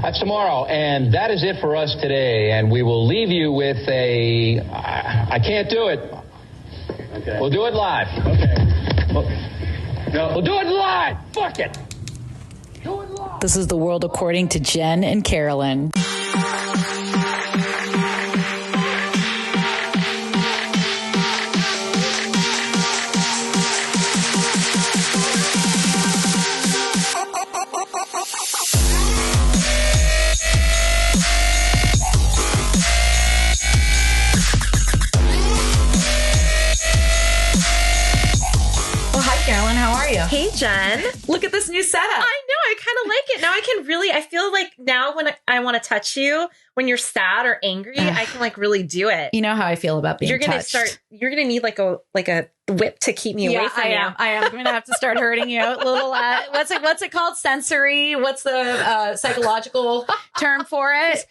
That's tomorrow, and that is it for us today. And we will leave you with I can't do it. Okay. We'll do it live. Okay. We'll do it live. Fuck it. Do it live. This is The World According to Jen and Carolyn. Carolyn, how are you? Hey, Jen. Look at this new setup. I know. I kind of like it. Now I feel like now when I want to touch you, when you're sad or angry, I can like really do it. You know how I feel about being touched. You're going to need like a whip to keep me away from you. I am going to have to start hurting you. Little, what's it called? Sensory. What's the psychological term for it?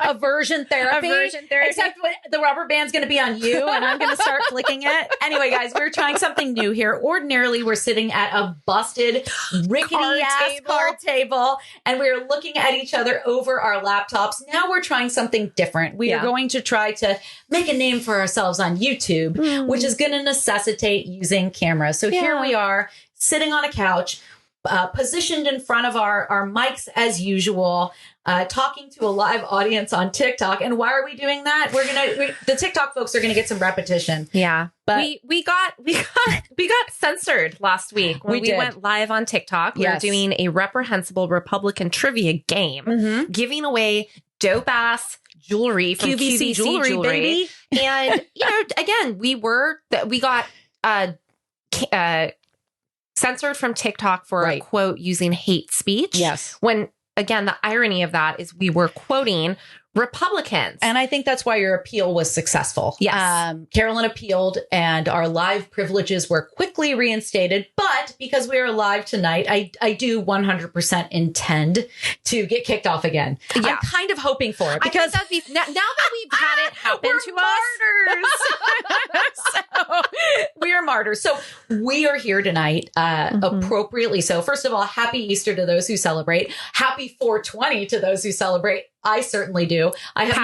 Aversion therapy. Except the rubber band's going to be on you and I'm going to start flicking it. Anyway, guys, we're trying something new here. Ordinarily, we're sitting at a busted, rickety-ass card table and we're looking at each other over our laptops. Now we're trying something different. We are going to try to make a name for ourselves on YouTube, which is going to necessitate using cameras. So here we are sitting on a couch, positioned in front of our mics as usual, talking to a live audience on TikTok. And why are we doing that? The TikTok folks are going to get some repetition. Yeah. But we got censored last week when we went live on TikTok. We were doing a reprehensible Republican trivia game, giving away dope ass jewelry from QVC jewelry, baby. And again, we got censored from TikTok for a quote using hate speech. Yes. When again, the irony of that is we were quoting Republicans. And I think that's why your appeal was successful. Yes. Carolyn appealed and our live privileges were quickly reinstated. But because we are live tonight, I do 100% intend to get kicked off again. Yeah. I'm kind of hoping for it because now that we've had it happen to us. So, we are martyrs. So we are here tonight, appropriately. So first of all, happy Easter to those who celebrate. Happy 420 to those who celebrate. I certainly do. I have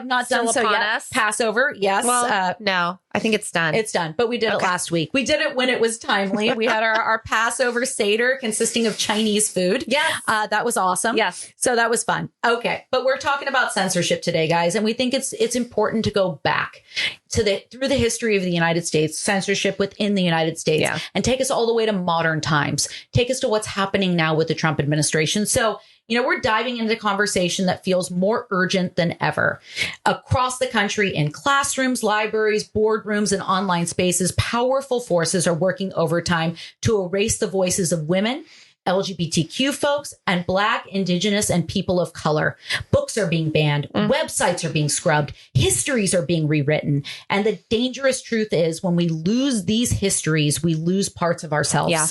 not done so yet. Passover, yes. Well, no, I think it's done. It's done, but we did it last week. We did it when it was timely. We had our Passover Seder consisting of Chinese food. Yes. That was awesome. Yes. So that was fun. Okay. But we're talking about censorship today, guys. And we think it's important to go back through the history of the United States, censorship within the United States, and take us all the way to modern times. Take us to what's happening now with the Trump administration. So, we're diving into a conversation that feels more urgent than ever. Across the country, in classrooms, libraries, boardrooms, and online spaces, powerful forces are working overtime to erase the voices of women, LGBTQ folks, and Black, Indigenous, and people of color. Books are being banned. Websites are being scrubbed. Histories are being rewritten. And the dangerous truth is when we lose these histories, we lose parts of ourselves. Yeah.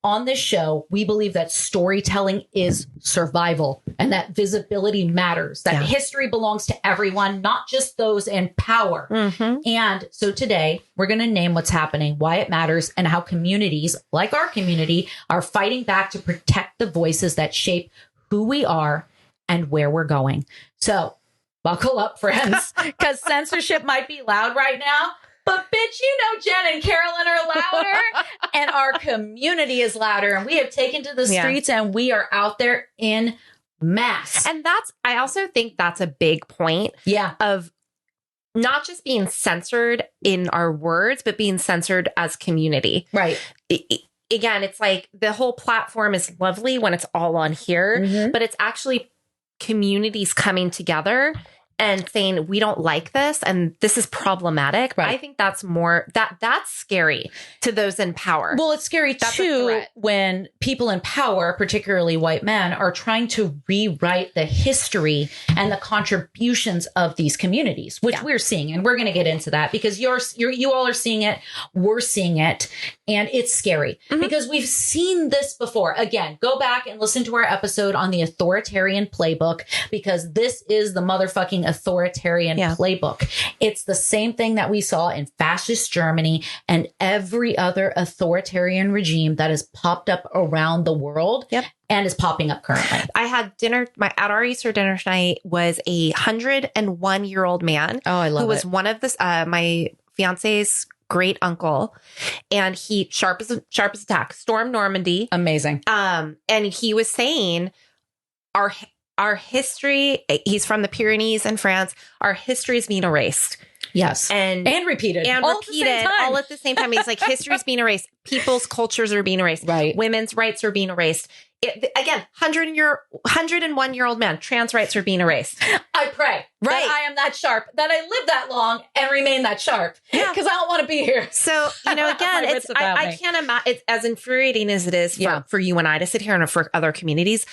On this show, we believe that storytelling is survival and that visibility matters, that history belongs to everyone, not just those in power. And so today, we're going to name what's happening, why it matters, and how communities like our community are fighting back to protect the voices that shape who we are and where we're going. So buckle up, friends, because censorship might be loud right now. But bitch, Jen and Carolyn are louder and our community is louder. And we have taken to the streets and we are out there in mass. And I also think that's a big point of not just being censored in our words, but being censored as community. Right. Again, it's like the whole platform is lovely when it's all on here, but it's actually communities coming together and saying, we don't like this and this is problematic. Right. I think that's that's scary to those in power. Well, it's scary too when people in power, particularly white men, are trying to rewrite the history and the contributions of these communities, which we're seeing. And we're going to get into that because you all are seeing it. We're seeing it. And it's scary because we've seen this before. Again, go back and listen to our episode on the authoritarian playbook because this is the motherfucking authoritarian playbook. It's the same thing that we saw in fascist Germany and every other authoritarian regime that has popped up around the world and is popping up currently. I had dinner, at our Easter dinner tonight was a 101-year-old man. Oh, I love it. Who was one of my fiance's great uncle, and he sharp as a tack, stormed Normandy. Amazing. And he was saying our history, he's from the Pyrenees in France, our history is being erased. Yes. And repeated. And all repeated all at the same time. He's like, history's being erased. People's cultures are being erased. Right. Women's rights are being erased. Again, 101-year-old man, trans rights are being erased. I pray that I am that sharp, that I live that long and remain that sharp. Yeah. Because I don't want to be here. So, again, I can't imagine, it's as infuriating as it is for you and I to sit here and for other communities.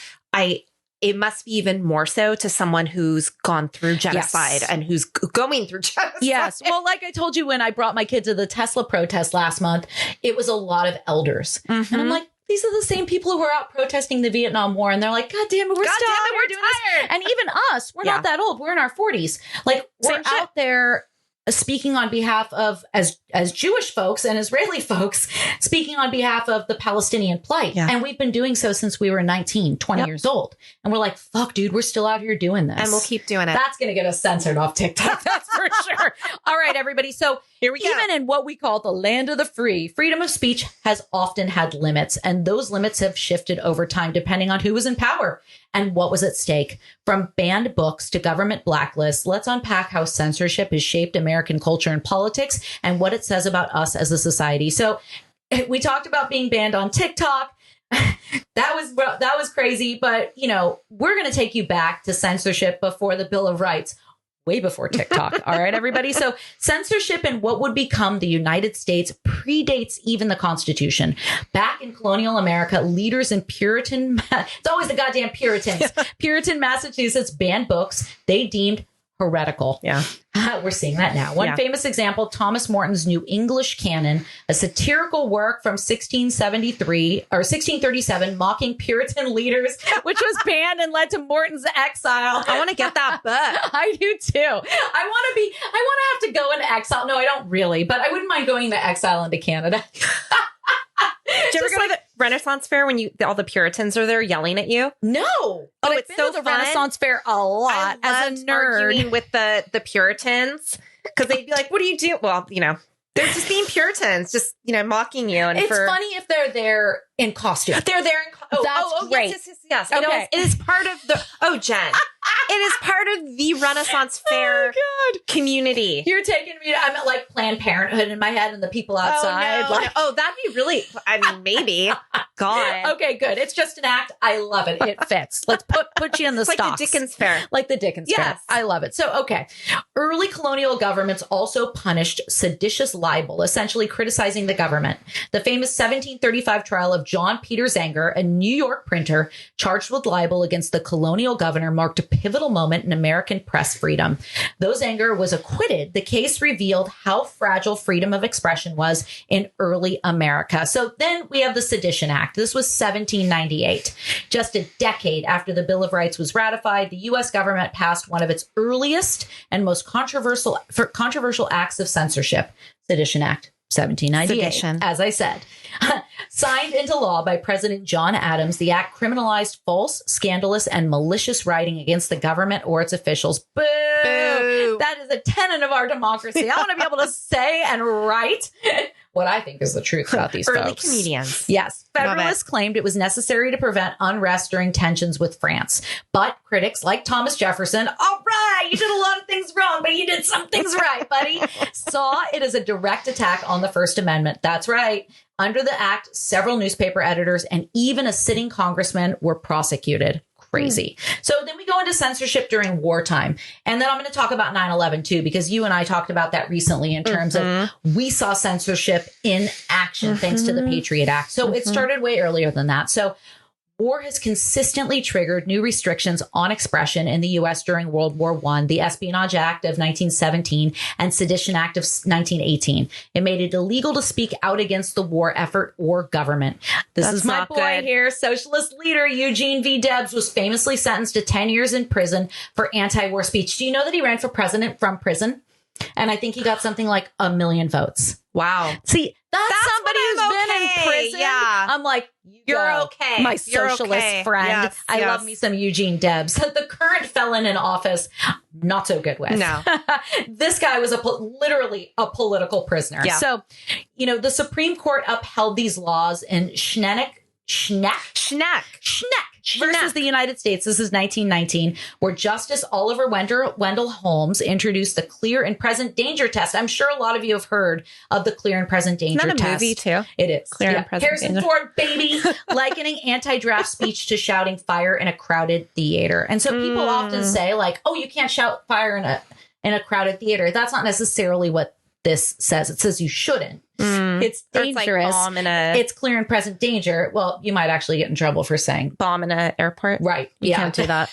It must be even more so to someone who's gone through genocide and who's going through genocide. Yes. Well, like I told you, when I brought my kid to the Tesla protest last month, it was a lot of elders. Mm-hmm. And I'm like, these are the same people who were out protesting the Vietnam War. And they're like, God damn it, we're doing this. And even us, we're not that old. We're in our 40s. Like, we're out there speaking on behalf of, as Jewish folks and Israeli folks, speaking on behalf of the Palestinian plight. Yeah. And we've been doing so since we were 19, 20 years old. And we're like, fuck, dude, we're still out here doing this. And we'll keep doing it. That's going to get us censored off TikTok. That's for sure. All right, everybody. So here we go. Even in what we call the land of the free, freedom of speech has often had limits. And those limits have shifted over time, depending on who was in power and what was at stake. From banned books to government blacklists, let's unpack how censorship has shaped American culture and politics and what it says about us as a society. So we talked about being banned on TikTok. That was crazy. But, we're going to take you back to censorship before the Bill of Rights. Way before TikTok. All right, everybody. So censorship in what would become the United States predates even the Constitution. Back in colonial America, leaders in it's always the goddamn Puritans. Puritan Massachusetts banned books they deemed heretical. Yeah. We're seeing that now. One famous example, Thomas Morton's New English Canon, a satirical work from 1673 or 1637, mocking Puritan leaders, which was banned and led to Morton's exile. I want to get that book. I do too. I want to have to go into exile. No, I don't really, but I wouldn't mind going into exile into Canada. Did you ever go to the Renaissance Fair when all the Puritans are there yelling at you? No. But I've been to the Renaissance Fair a lot as a nerd. Arguing with the Puritans because they'd be like, what do you do? Well, they're just being Puritans, just, mocking you. And it's funny if they're there in costume. They're there in costume. That's great. Yes. Okay. It is part of Jen. It is part of the Renaissance Fair community. You're taking me I'm at like Planned Parenthood in my head and the people outside. That'd be really, maybe. God. Okay, good. It's just an act. I love it. It fits. Let's put you in the stocks. Like the Dickens Fair. Like the Dickens Fair. I love it. So, okay. Early colonial governments also punished seditious libel, essentially criticizing the government. The famous 1735 trial of John Peter Zenger, a New York printer charged with libel against the colonial governor, marked a pivotal moment in American press freedom. Though Zenger was acquitted, the case revealed how fragile freedom of expression was in early America. So then we have the Sedition Act. This was 1798. Just a decade after the Bill of Rights was ratified, the U.S. government passed one of its earliest and most controversial acts of censorship, Sedition Act. 1798, Sedition. As I said. Signed into law by President John Adams, the act criminalized false, scandalous, and malicious writing against the government or its officials. Boo! Boo. That is a tenet of our democracy. I want to be able to say and write what I think is the truth about these early folks. comedians. Yes. Federalists claimed it was necessary to prevent unrest during tensions with France. But critics like Thomas Jefferson, all right, you did a lot of things wrong, but you did some things right, buddy, saw it as a direct attack on the First Amendment. That's right. Under the act, several newspaper editors and even a sitting congressman were prosecuted. Crazy. So then we go into censorship during wartime. And then I'm going to talk about 9/11 too, because you and I talked about that recently in terms of we saw censorship in action thanks to the Patriot Act. So it started way earlier than that. So war has consistently triggered new restrictions on expression in the U.S. during World War I, the Espionage Act of 1917 and Sedition Act of 1918. It made it illegal to speak out against the war effort or government. This is my boy here. Socialist leader Eugene V. Debs was famously sentenced to 10 years in prison for anti-war speech. Do you know that he ran for president from prison? And I think he got something like 1 million votes. Wow. See, that's somebody who's been in prison. Yeah. I'm like, you're okay. My socialist friend. Yes, I love me some Eugene Debs. The current felon in office, not so good with. No. This guy was literally a political prisoner. Yeah. So, the Supreme Court upheld these laws in Schneck versus the United States. This is 1919, where Justice Oliver Wendell Holmes introduced the clear and present danger test. I'm sure a lot of you have heard of the clear and present danger test. Isn't that a movie too? It is. Clear and present Harrison danger. Ford, baby, likening anti-draft speech to shouting fire in a crowded theater. And so people often say like, oh, you can't shout fire in a crowded theater. That's not necessarily what this says. It says you shouldn't. It's dangerous. It's clear and present danger. Well, you might actually get in trouble for saying bomb in an airport. Right. You can't do that.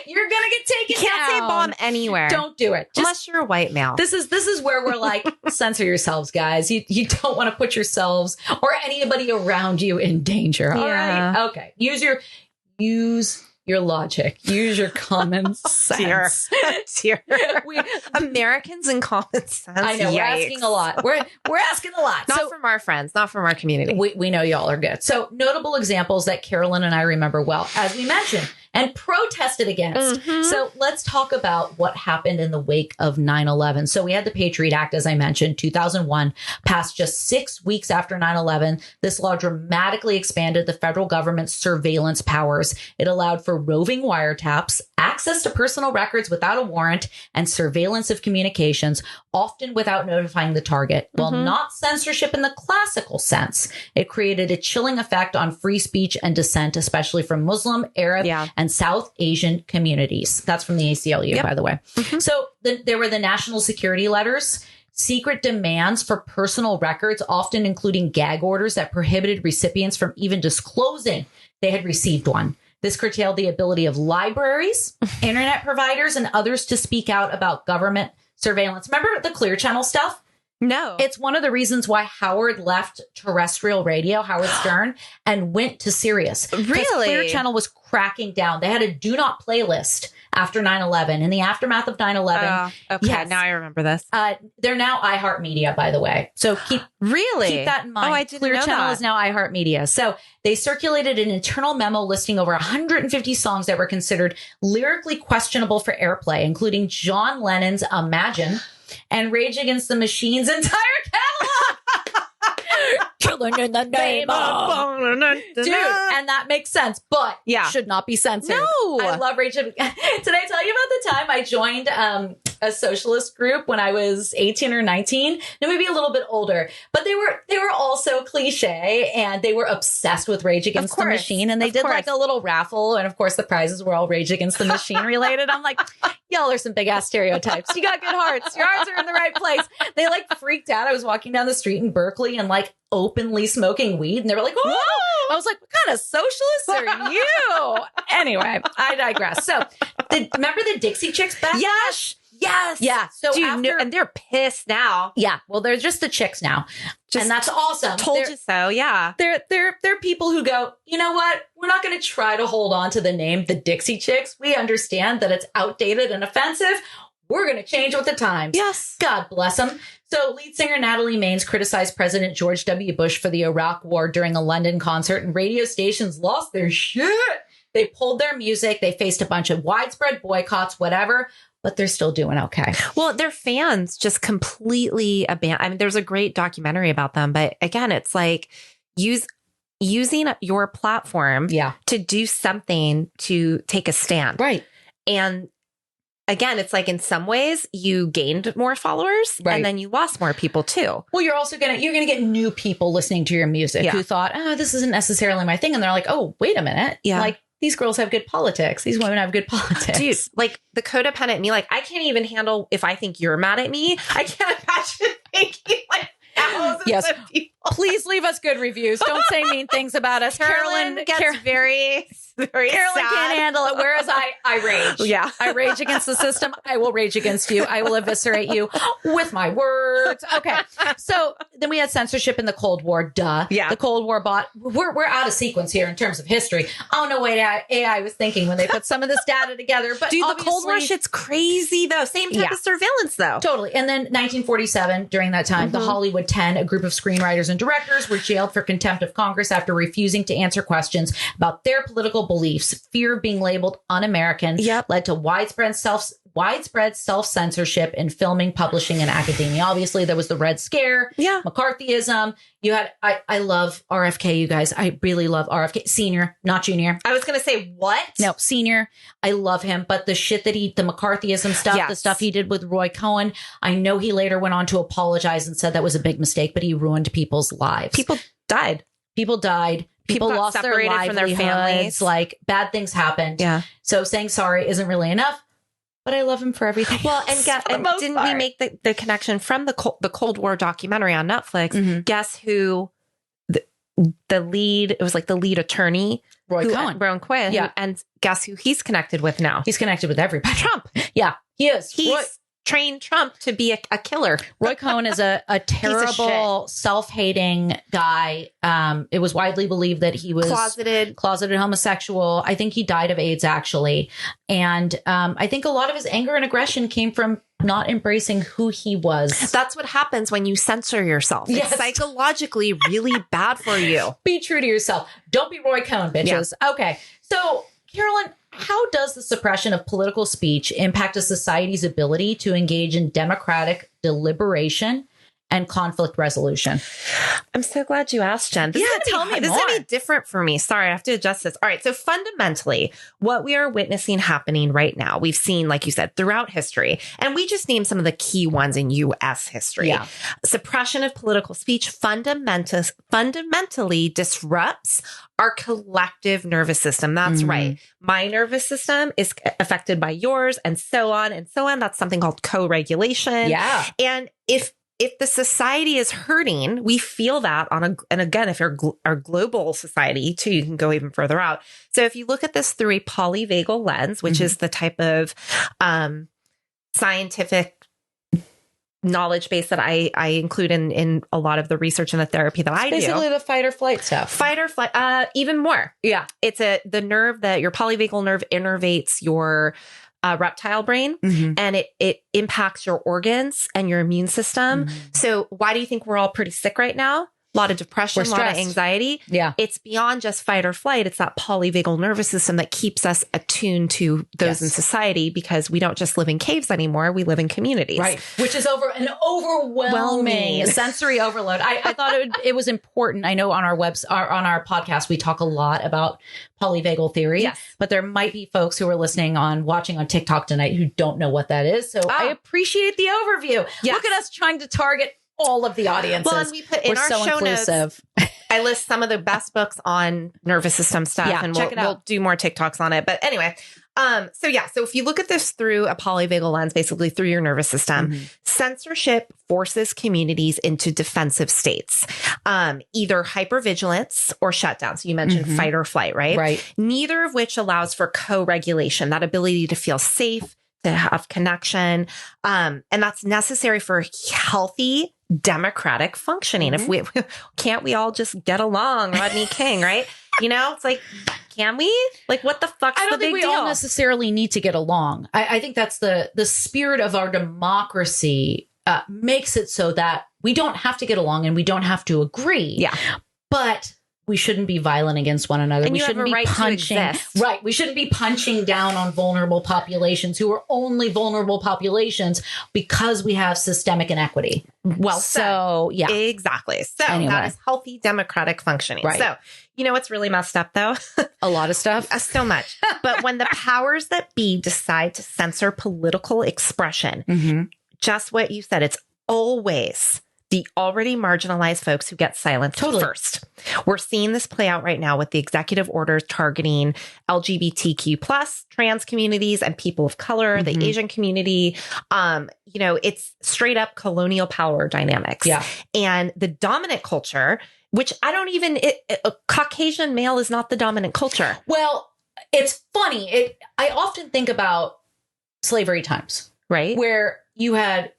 You're going to get taken You can't say down. bomb anywhere. Don't do it. Unless you're a white male. This is where we're like, censor yourselves, guys. You don't want to put yourselves or anybody around you in danger. All right. Okay. Use your logic. Use your common sense. Dear. Americans and common sense. I know. Yikes. We're asking a lot. We're asking a lot. Not from our friends, not from our community. We know y'all are good. So notable examples that Carolyn and I remember well, as we mentioned, and protested against. So let's talk about what happened in the wake of 9/11. So we had the Patriot Act, as I mentioned, 2001, passed just 6 weeks after 9/11. This law dramatically expanded the federal government's surveillance powers. It allowed for roving wiretaps, access to personal records without a warrant, and surveillance of communications, often without notifying the target. While not censorship in the classical sense, it created a chilling effect on free speech and dissent, especially from Muslim, Arab, and South Asian communities. That's from the ACLU, by the way. So there were the national security letters, secret demands for personal records, often including gag orders that prohibited recipients from even disclosing they had received one. This curtailed the ability of libraries, internet providers, and others to speak out about government surveillance. Remember the Clear Channel stuff? No. It's one of the reasons why Howard left terrestrial radio, Howard Stern, and went to Sirius. Really? Clear Channel was cracking down. They had a do not playlist after 9/11. In the aftermath of 9/11. Okay, now I remember this. They're now iHeartMedia, by the way. So keep that in mind. Oh, I didn't Clear know Channel that. is now iHeartMedia. So they circulated an internal memo listing over 150 songs that were considered lyrically questionable for airplay, including John Lennon's Imagine and Rage Against the Machine's entire catalog. Killing in the name of. Dude, and that makes sense, but should not be censored. No. I love Rage. Did I tell you about the time I joined a socialist group when I was 18 or 19? No, maybe a little bit older, but they were also cliche and they were obsessed with Rage Against the Machine. And they did like a little raffle. And of course the prizes were all Rage Against the Machine related. I'm like, y'all are some big ass stereotypes. You got good hearts. Your hearts are in the right place. They like freaked out. I was walking down the street in Berkeley and like openly smoking weed. And they were like, whoa. I was like, what kind of socialists are you? Anyway, I digress. So remember the Dixie Chicks backlash? Yes. Yeah. So and they're pissed now. Yeah. Well, they're just the chicks now. And that's awesome. Told you so. Yeah. They're people who go, you know what? We're not going to try to hold on to the name, the Dixie Chicks. We understand that it's outdated and offensive. We're going to change with the times. Yes. God bless them. So lead singer Natalie Maines criticized President George W. Bush for the Iraq War during a London concert, and radio stations lost their shit. They pulled their music. They faced a bunch of widespread boycotts, whatever, but they're still doing okay. Well, their fans just completely abandoned. I mean, there's a great documentary about them, but again, it's like using your platform to do something to take a stand. Right. And again, it's like in some ways you gained more followers and then you lost more people too. Well, you're also going to get new people listening to your music who thought, oh, this isn't necessarily my thing. And they're like, oh, wait a minute. Yeah. Like these girls have good politics. These women have good politics. Dude, like the codependent me, like I can't even handle if I think you're mad at me. I can't imagine thinking like thousands of people. Please leave us good reviews. Don't say mean things about us. Carolyn gets very Carolyn sad. can't handle it. Whereas I rage. Yeah. I rage against the system. I will rage against you. I will eviscerate you with my words. Okay. So then we had censorship in the Cold War. Duh. Yeah. The Cold War we're out of sequence here in terms of history. I don't know what AI was thinking when they put some of this data together. But dude, the Cold War shit's crazy though. Same type of surveillance though. Totally. And then 1947, during that time, the Hollywood 10, a group of screenwriters and directors, were jailed for contempt of Congress after refusing to answer questions about their political beliefs. Fear of being labeled un-American led to widespread self-censorship in filming, publishing, and academia. Obviously, there was the Red Scare, McCarthyism. You had, I love RFK, you guys. I really love RFK. Senior, not junior. I was going to say, what? No, senior. I love him. But the shit that the McCarthyism stuff, the stuff he did with Roy Cohn, I know he later went on to apologize and said that was a big mistake, but he ruined people's lives. People died. People lost their livelihoods, from their families. Like bad things happened. Yeah. So saying sorry isn't really enough. But I love him for everything. Well, and didn't we make the connection from the Cold War documentary on Netflix? Guess who the lead? It was like the lead attorney, Roy Cohn. Yeah, and guess who he's connected with now? He's connected with everybody. Trump. Yeah, he is. He's trained Trump to be a killer. Roy Cohn is a terrible, self-hating guy. It was widely believed that he was closeted homosexual. I think he died of AIDS, actually. And I think a lot of his anger and aggression came from not embracing who he was. That's what happens when you censor yourself. Yes. It's psychologically really bad for you. Be true to yourself. Don't be Roy Cohn, bitches. Yeah. Okay. So, Carolyn, how does the suppression of political speech impact a society's ability to engage in democratic deliberation and conflict resolution? I'm so glad you asked, Jen. Tell me more. This is going to be different for me. Sorry, I have to adjust this. All right. So fundamentally, what we are witnessing happening right now, we've seen, like you said, throughout history, and we just named some of the key ones in U.S. history. Yeah. Suppression of political speech fundamentally disrupts our collective nervous system. That's right. My nervous system is affected by yours, and so on and so on. That's something called co-regulation. Yeah. And if the society is hurting, we feel that and again, if you're our global society too, you can go even further out. So if you look at this through a polyvagal lens, which is the type of scientific knowledge base that I include in a lot of the research and the therapy that I do. Basically the fight or flight stuff. Fight or flight, even more. Yeah. It's the nerve that your polyvagal nerve innervates your reptile brain, and it impacts your organs and your immune system. So why do you think we're all pretty sick right now? A lot of depression, a lot of anxiety. Yeah. It's beyond just fight or flight. It's that polyvagal nervous system that keeps us attuned to those in society, because we don't just live in caves anymore. We live in communities. Right. Which is an overwhelming sensory overload. I thought it was important. I know on our on our podcast, we talk a lot about polyvagal theory, but there might be folks who are watching on TikTok tonight who don't know what that is. So I appreciate the overview. Yes. Look at us trying to target all of the audiences. Well, and we put in our show notes, I list some of the best books on nervous system stuff, and we'll do more TikToks on it. But anyway, so if you look at this through a polyvagal lens, basically through your nervous system, censorship forces communities into defensive states, either hypervigilance or shutdown. So you mentioned fight or flight, right? Right. Neither of which allows for co-regulation, that ability to feel safe, to have connection. And that's necessary for healthy democratic functioning. If we we all just get along, Rodney King, right? It's like, can we? Like, what the fuck's the big deal? I don't think we all necessarily need to get along. I think that's the spirit of our democracy makes it so that we don't have to get along and we don't have to agree. Yeah. But we shouldn't be violent against one another. And we shouldn't be punching. Right. We shouldn't be punching down on vulnerable populations who are only vulnerable populations because we have systemic inequity. Well, so yeah, exactly. So that is healthy democratic functioning. Right. So what's really messed up though? A lot of stuff. So much. But when the powers that be decide to censor political expression, just what you said, it's always the already marginalized folks who get silenced first. We're seeing this play out right now with the executive orders targeting LGBTQ plus trans communities and people of color, the Asian community. It's straight up colonial power dynamics. Yeah. And the dominant culture, which a Caucasian male is not the dominant culture. Well, it's funny. I often think about slavery times, right? Where you had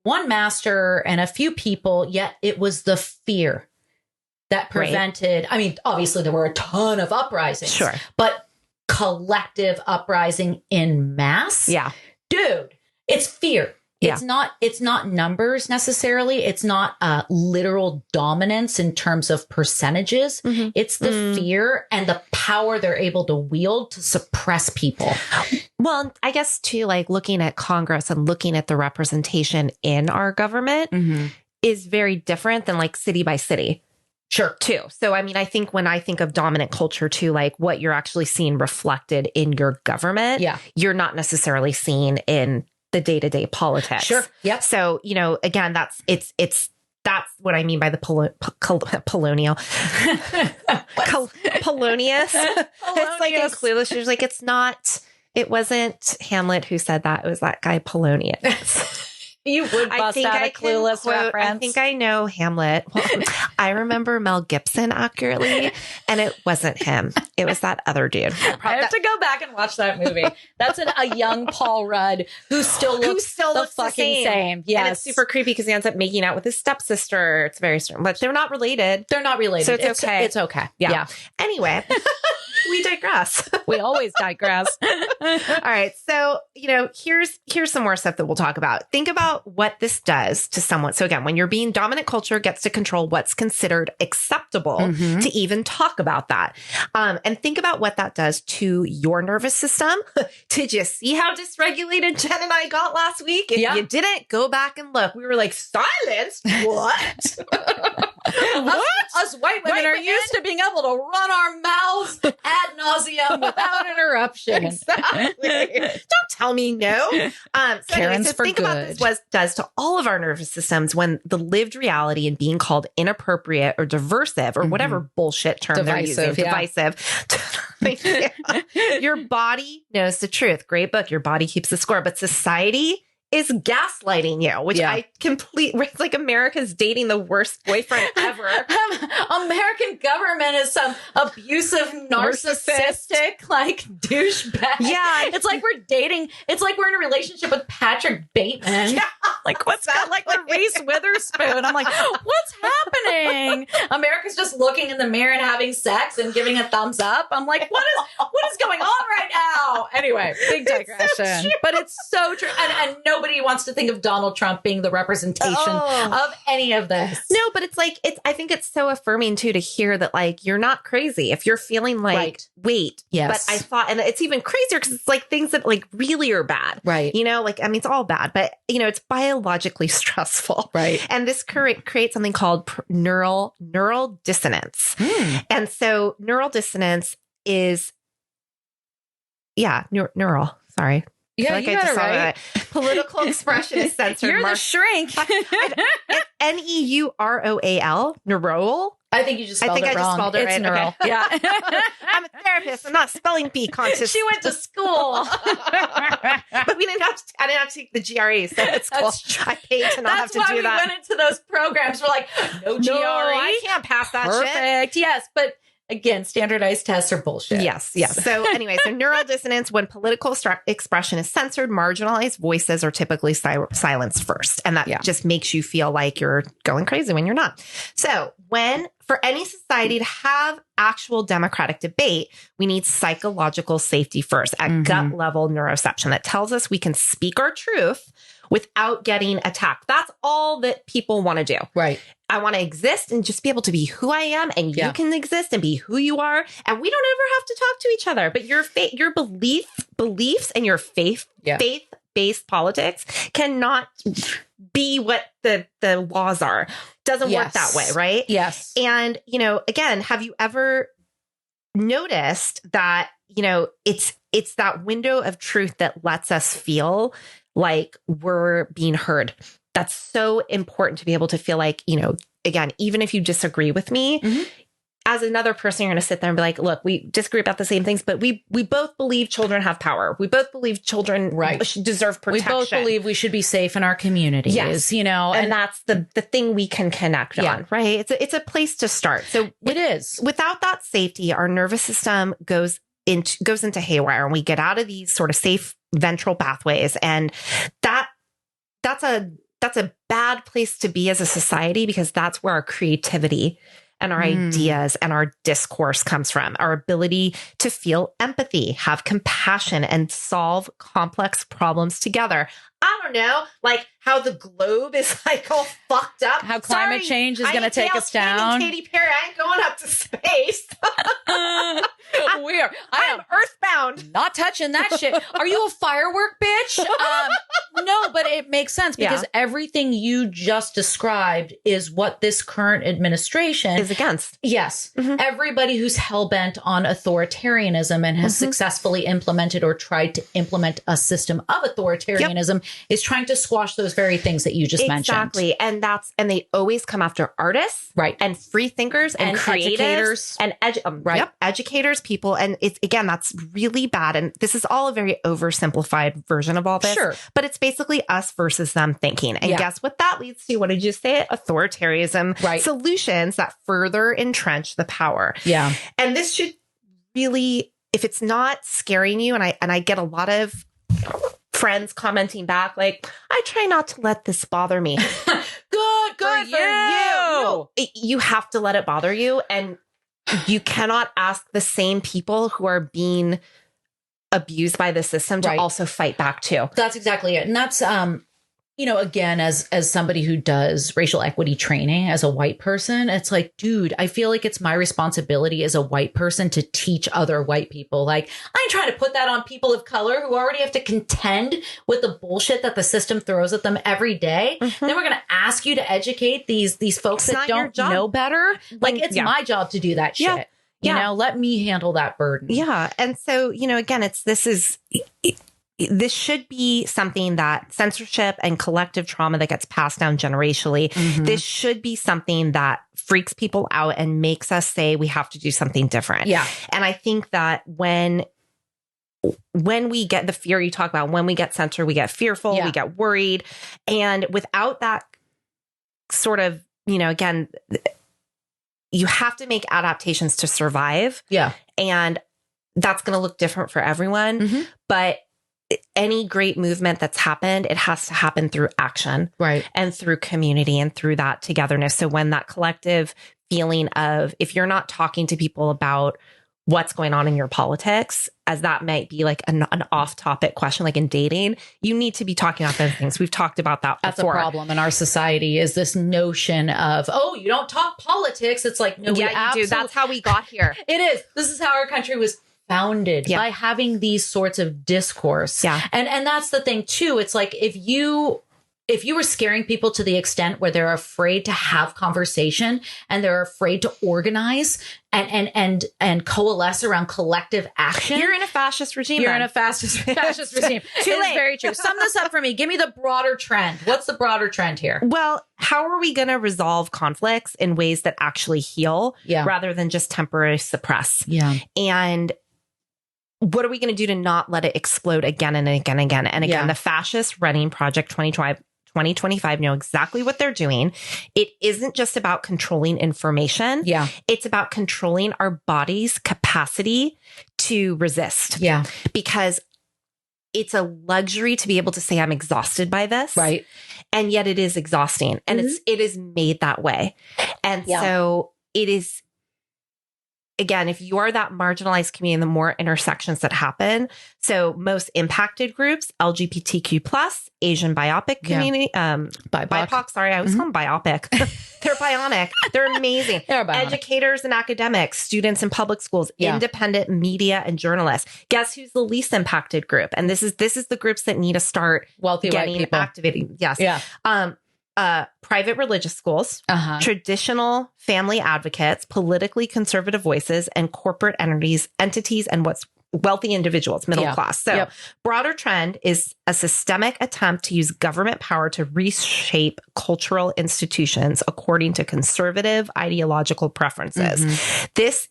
one master and a few people, yet it was the fear that prevented, I mean, obviously there were a ton of uprisings, but collective uprising in mass. Yeah. Dude, it's fear. It's not numbers necessarily. It's not literal dominance in terms of percentages. It's the fear and the power they're able to wield to suppress people. Well, I guess too, like looking at Congress and looking at the representation in our government is very different than like city by city. Sure. Too. So, I mean, I think when I think of dominant culture too, like what you're actually seeing reflected in your government, you're not necessarily seeing in the day-to-day politics. Sure. Yep. So, again, that's what I mean by the polonial. Polonius. It's like in Clueless. She's like, it wasn't Hamlet who said that. It was that guy Polonius. You would bust out a Clueless reference. I think I know Hamlet. Well, I remember Mel Gibson accurately, and it wasn't him. It was that other dude. I have to go back and watch that movie. That's a young Paul Rudd who still looks the fucking same. Yes. And it's super creepy because he ends up making out with his stepsister. It's very strange, but they're not related. They're not related. So it's okay. It's okay. Yeah. Anyway. We digress. We always digress. All right. So, here's some more stuff that we'll talk about. Think about what this does to someone. So again, when you're being dominant culture gets to control what's considered acceptable to even talk about that. And think about what that does to your nervous system. Did you see how dysregulated Jen and I got last week? If you didn't, go back and look. We were like, silenced? What? Us white women are used to being able to run our mouths ad nauseum without interruption. Exactly. Don't tell me no. Karen's for think good. About this, what it does to all of our nervous systems when the lived reality and being called inappropriate or diversive or whatever bullshit term they're using, divisive. Your body knows the truth. Great book. Your body keeps the score. But society is gaslighting you, which it's like America's dating the worst boyfriend ever. American government is some abusive, narcissistic, like douchebag. Yeah. It's like we're dating. It's like we're in a relationship with Patrick Bateman. Yeah. Like what's that? Like with Reese Witherspoon. I'm like, what's happening? America's just looking in the mirror and having sex and giving a thumbs up. I'm like, what is going on right now? Anyway, big digression. So but it's so true. And nobody wants to think of Donald Trump being the representation of any of this. No, but it's like, I think it's so affirming too to hear that like, you're not crazy. If you're feeling like, wait, but I thought, and it's even crazier because it's like things that like really are bad. Right. Like, I mean, it's all bad, but it's biologically stressful. Right. And this creates something called neural dissonance. And so neural dissonance is, neural, sorry. Yeah, you got it right. Political expression is censored. You're the shrink. It's Neural. Neural. I think you just spelled it wrong. I just spelled it it's right. Neural. Okay. Yeah. I'm a therapist. I'm not spelling bee conscious. She went to school. But I didn't have to take the GRE, so it's cool. I paid to not have to do that. That's why we went into those programs. We're like, no GRE. I can't pass that shit. Perfect. Yes, but again, standardized tests are bullshit. Yes. So anyway, so neural dissonance, when political expression is censored, marginalized voices are typically silenced first. And that just makes you feel like you're going crazy when you're not. So for any society to have actual democratic debate, we need psychological safety first at gut level neuroception that tells us we can speak our truth without getting attacked. That's all that people want to do. Right. I want to exist and just be able to be who I am, and you can exist and be who you are. And we don't ever have to talk to each other, but your beliefs and your faith-based politics cannot be what the laws are. Doesn't work that way, right? Yes. And, again, have you ever noticed that, it's that window of truth that lets us feel like we're being heard. that's so important to be able to feel like, again, even if you disagree with me, as another person, you're going to sit there and be like, look, we disagree about the same things, but we both believe children have power. We both believe children deserve protection. We both believe we should be safe in our communities, and that's the thing we can connect on, right? It's a place to start. So it is. Without that safety, our nervous system goes into haywire, and we get out of these sort of safe ventral pathways. And that's a bad place to be as a society, because that's where our creativity and our ideas and our discourse comes from. Our ability to feel empathy, have compassion, and solve complex problems together. I don't know, like how the globe is like all fucked up. How climate change is going to take us down. Katy Perry, I ain't going up to space. I am earthbound. Not touching that shit. Are you a firework bitch? No, but it makes sense, because everything you just described is what this current administration is against. Yes. Everybody who's hell-bent on authoritarianism and has successfully implemented or tried to implement a system of authoritarianism is trying to squash those very things that you just mentioned. Exactly. And they always come after artists, right? And free thinkers and creators and educators, people. And it's, again, that's really bad. And this is all a very oversimplified version of all this. Sure. But it's basically us versus them thinking. And guess what that leads to? What did you say? Authoritarianism solutions that further entrench the power. Yeah. And this should really, if it's not scaring you, and I get a lot of friends commenting back like, I try not to let this bother me. Good for you. No, you have to let it bother you. And you cannot ask the same people who are being abused by the system to also fight back too. That's exactly it. And that's, again, as somebody who does racial equity training as a white person, it's like, dude, I feel like it's my responsibility as a white person to teach other white people. Like, I ain't trying to put that on people of color who already have to contend with the bullshit that the system throws at them every day. Then we're going to ask you to educate these folks that don't know better. Like, it's my job to do that shit. Let me handle that burden. Yeah. And so, again, this should be something that censorship and collective trauma that gets passed down generationally. This should be something that freaks people out and makes us say we have to do something different. Yeah. And I think that when we get the fear you talk about, when we get censored, we get fearful, we get worried. And without that sort of, again, you have to make adaptations to survive. Yeah. And that's going to look different for everyone. But any great movement that's happened, it has to happen through action, right? And through community and through that togetherness. So when that collective feeling of, if you're not talking to people about what's going on in your politics, as that might be like an off-topic question, like in dating, you need to be talking about those things. We've talked about that before. That's a problem in our society, is this notion of, oh, you don't talk politics. It's like, no, you do. That's how we got here. It is. This is how our country was founded, by having these sorts of discourse. Yeah. And that's the thing too. It's like, if you were scaring people to the extent where they're afraid to have conversation and they're afraid to organize and coalesce around collective action, you're in a fascist regime. You're in a fascist regime. Too late. Very true. Sum this up for me. Give me the broader trend. What's the broader trend here? Well, how are we going to resolve conflicts in ways that actually heal, rather than just temporarily suppress? Yeah. And what are we going to do to not let it explode again and again and again? And again, the fascists running Project 2025 know exactly what they're doing. It isn't just about controlling information. Yeah. It's about controlling our body's capacity to resist. Yeah. Because it's a luxury to be able to say, I'm exhausted by this. Right. And yet it is exhausting. And it is made that way. And so it is, again, if you are that marginalized community, the more intersections that happen. So most impacted groups, LGBTQ+, Asian biopic community, BIPOC, sorry, I was calling biopic. They're bionic. They're amazing. They're bionic. Educators and academics, students in public schools, independent media and journalists. Guess who's the least impacted group? And this is the groups that need to start wealthy getting white people. Activating. Yes. Yeah. Private religious schools, traditional family advocates, politically conservative voices, and corporate entities, and what's wealthy individuals, middle class. So broader trend is a systemic attempt to use government power to reshape cultural institutions according to conservative ideological preferences. This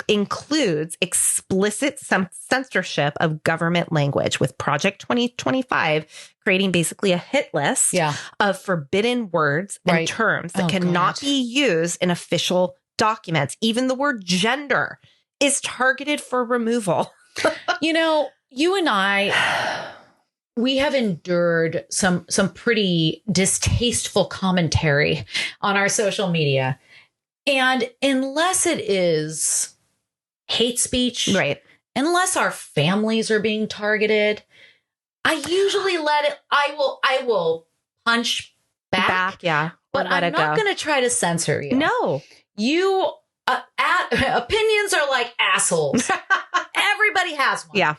includes explicit censorship of government language, with Project 2025 creating basically a hit list of forbidden words and terms that cannot be used in official documents. Even the word gender is targeted for removal. You know, you and I, we have endured some pretty distasteful commentary on our social media. And unless it is hate speech, unless our families are being targeted, I usually let it, I will punch back. But I'm not going to try to censor you. No. You, opinions are like assholes. Everybody has one. Yeah.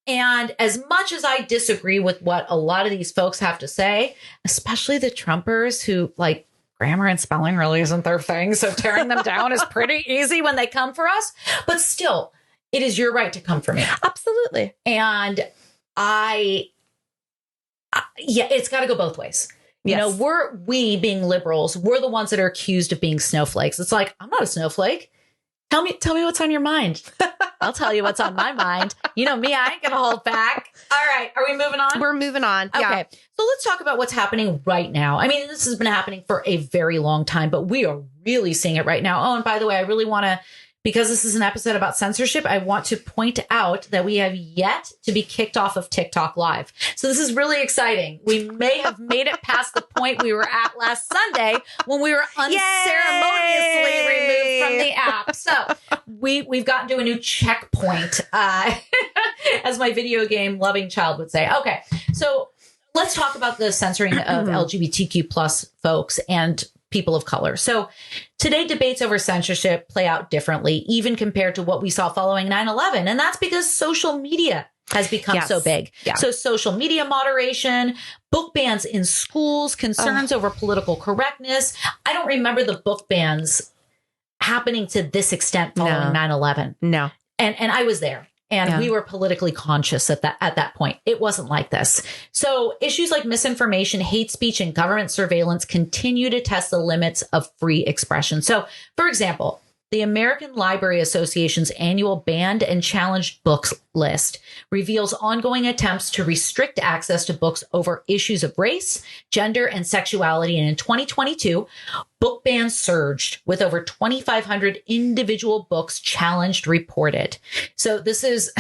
And as much as I disagree with what a lot of these folks have to say, especially the Trumpers who like, grammar and spelling really isn't their thing. So tearing them down is pretty easy when they come for us. But still, it is your right to come for me. Absolutely. And it's got to go both ways. You know, we being liberals, we're the ones that are accused of being snowflakes. It's like, I'm not a snowflake. Tell me what's on your mind. I'll tell you what's on my mind. You know me, I ain't going to hold back. All right. Are we moving on? We're moving on. Okay. Yeah. So let's talk about what's happening right now. I mean, this has been happening for a very long time, but we are really seeing it right now. Oh, and by the way, I really want to, because this is an episode about censorship, I want to point out that we have yet to be kicked off of TikTok Live. So this is really exciting. We may have made it past the point we were at last Sunday when we were unceremoniously removed from the app. So we've gotten to a new checkpoint, as my video game loving child would say. Okay, so let's talk about the censoring of LGBTQ plus folks and people of color. So today, debates over censorship play out differently, even compared to what we saw following 9/11. And that's because social media has become so big. Yeah. So social media moderation, book bans in schools, concerns over political correctness. I don't remember the book bans happening to this extent following 9/11. No. And I was there. And we were politically conscious at that point. It wasn't like this. So issues like misinformation, hate speech, and government surveillance continue to test the limits of free expression. So, for example, the American Library Association's annual banned and challenged books list reveals ongoing attempts to restrict access to books over issues of race, gender, and sexuality. And in 2022, book bans surged with over 2,500 individual books challenged reported. So this is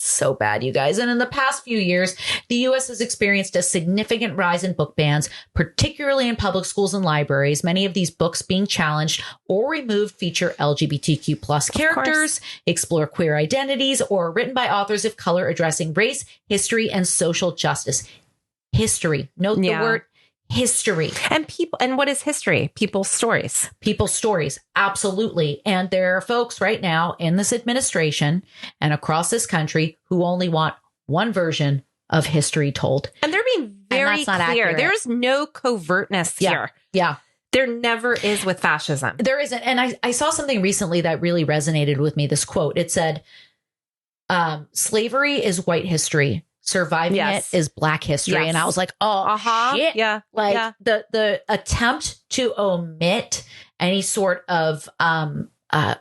so bad, you guys. And in the past few years, the U.S. has experienced a significant rise in book bans, particularly in public schools and libraries. Many of these books being challenged or removed feature LGBTQ plus characters, explore queer identities, or are written by authors of color addressing race, history, and social justice. History. Note the word history. And people. And what is history? People's stories. People's stories. Absolutely. And there are folks right now in this administration and across this country who only want one version of history told. And they're being very clear. Accurate. There's no covertness here. Yeah. There never is with fascism. There isn't. And I saw something recently that really resonated with me. This quote, it said, slavery is white history. Surviving it is black history. And I was like, shit. Yeah. Like the attempt to omit any sort of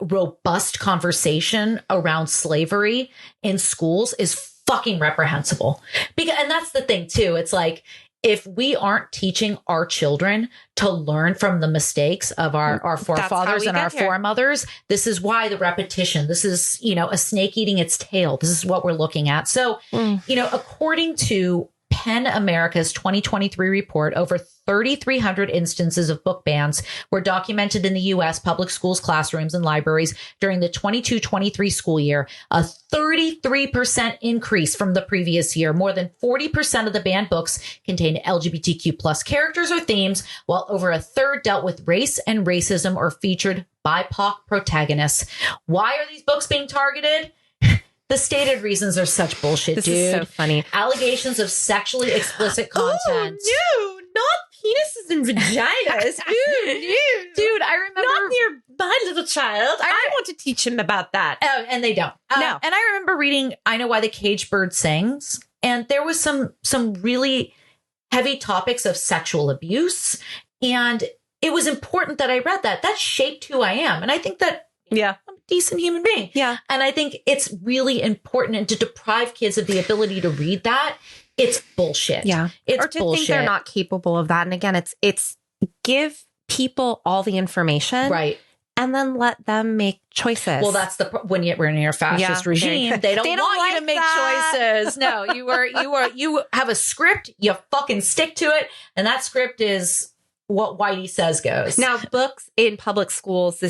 robust conversation around slavery in schools is fucking reprehensible. And that's the thing too. It's like, if we aren't teaching our children to learn from the mistakes of our forefathers and our foremothers, this is why the repetition, this is, a snake eating its tail. This is what we're looking at. So, according to PEN America's 2023 report, over 3,300 instances of book bans were documented in the U.S. public schools, classrooms, and libraries during the 22-23 school year, a 33% increase from the previous year. More than 40% of the banned books contained LGBTQ plus characters or themes, while over a third dealt with race and racism or featured BIPOC protagonists. Why are these books being targeted? The stated reasons are such bullshit, dude. This is so funny. Allegations of sexually explicit content. Oh, no, not penises and vaginas. Dude, I remember. Not near my little child. I want to teach him about that. And they don't. No. And I remember reading I Know Why the Caged Bird Sings. And there was some really heavy topics of sexual abuse. And it was important that I read that. That shaped who I am. And I think that I'm a decent human being. Yeah. And I think it's really important. And to deprive kids of the ability to read that, it's bullshit. Yeah. It's or to bullshit. think they're not capable of that. And again, it's give people all the information. Right. And then let them make choices. Well, that's when you're in your fascist regime. They don't want you to make choices. No, you have a script. You fucking stick to it, and that script is what Whitey says goes. Now, books in public schools.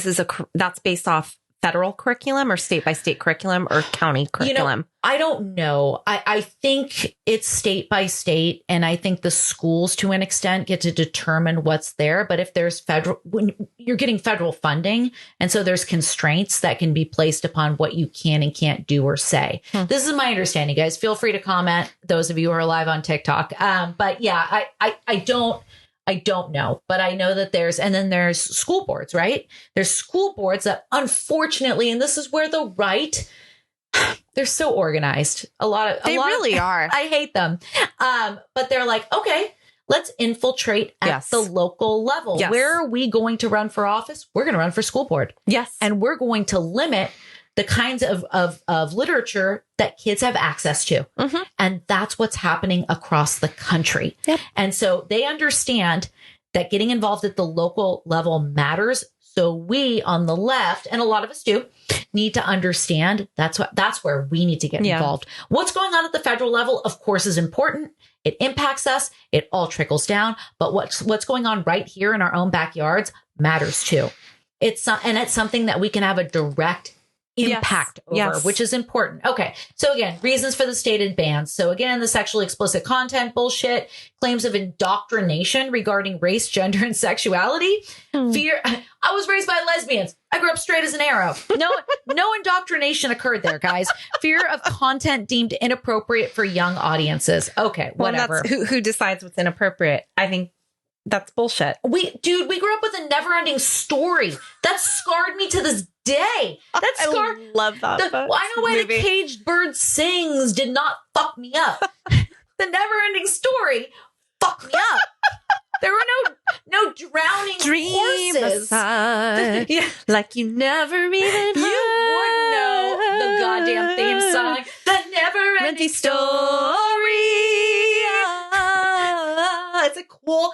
That's based off federal curriculum or state by state curriculum or county curriculum. I don't know. I think it's state by state, and I think the schools, to an extent, get to determine what's there. But if there's when you're getting federal funding, and so there's constraints that can be placed upon what you can and can't do or say. This is my understanding, guys. Feel free to comment, those of you who are live on TikTok. But yeah, I don't know, but I know that there's school boards, right? There's school boards that unfortunately, and this is where the right, they're so organized. They really are. I hate them. But they're like, okay, let's infiltrate at the local level. Yes. Where are we going to run for office? We're going to run for school board. Yes. And we're going to limit the kinds of literature that kids have access to. Mm-hmm. And that's what's happening across the country. Yep. And so they understand that getting involved at the local level matters. So we on the left, and a lot of us do, need to understand that's where we need to get involved. What's going on at the federal level, of course, is important. It impacts us. It all trickles down. But what's going on right here in our own backyards matters too. It's something that we can have a direct impact over, which is important. Okay. So again, reasons for the stated bans. So again, the sexually explicit content bullshit, claims of indoctrination regarding race, gender, and sexuality. Fear. I was raised by lesbians. I grew up straight as an arrow. No indoctrination occurred there, guys. Fear of content deemed inappropriate for young audiences. Okay. Whatever. Well, who decides what's inappropriate? I think that's bullshit. We grew up with a never-ending story that scarred me to this day. I love that. I Know Why the Caged Bird Sings did not fuck me up. The never-ending story fucked me up. There were no drowning horses. Like you never even heard. You would know the goddamn theme song. The never-ending story. It's a cool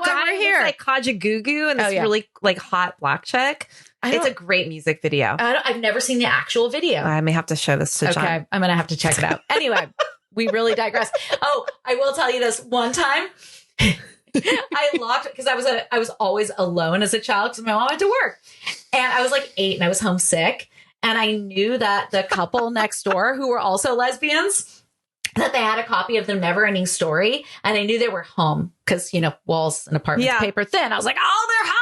guy here. It's like Kajagoogoo and this really like hot black chick. It's a great music video. I've never seen the actual video. I may have to show this to John. Okay, I'm going to have to check it out. Anyway, we really digress. Oh, I will tell you this. One time, I locked because I was always alone as a child because my mom went to work, and I was like 8 and I was homesick, and I knew that the couple next door who were also lesbians, that they had a copy of The Never-Ending Story, and I knew they were home because, walls and apartments paper thin. I was like, oh, they're home.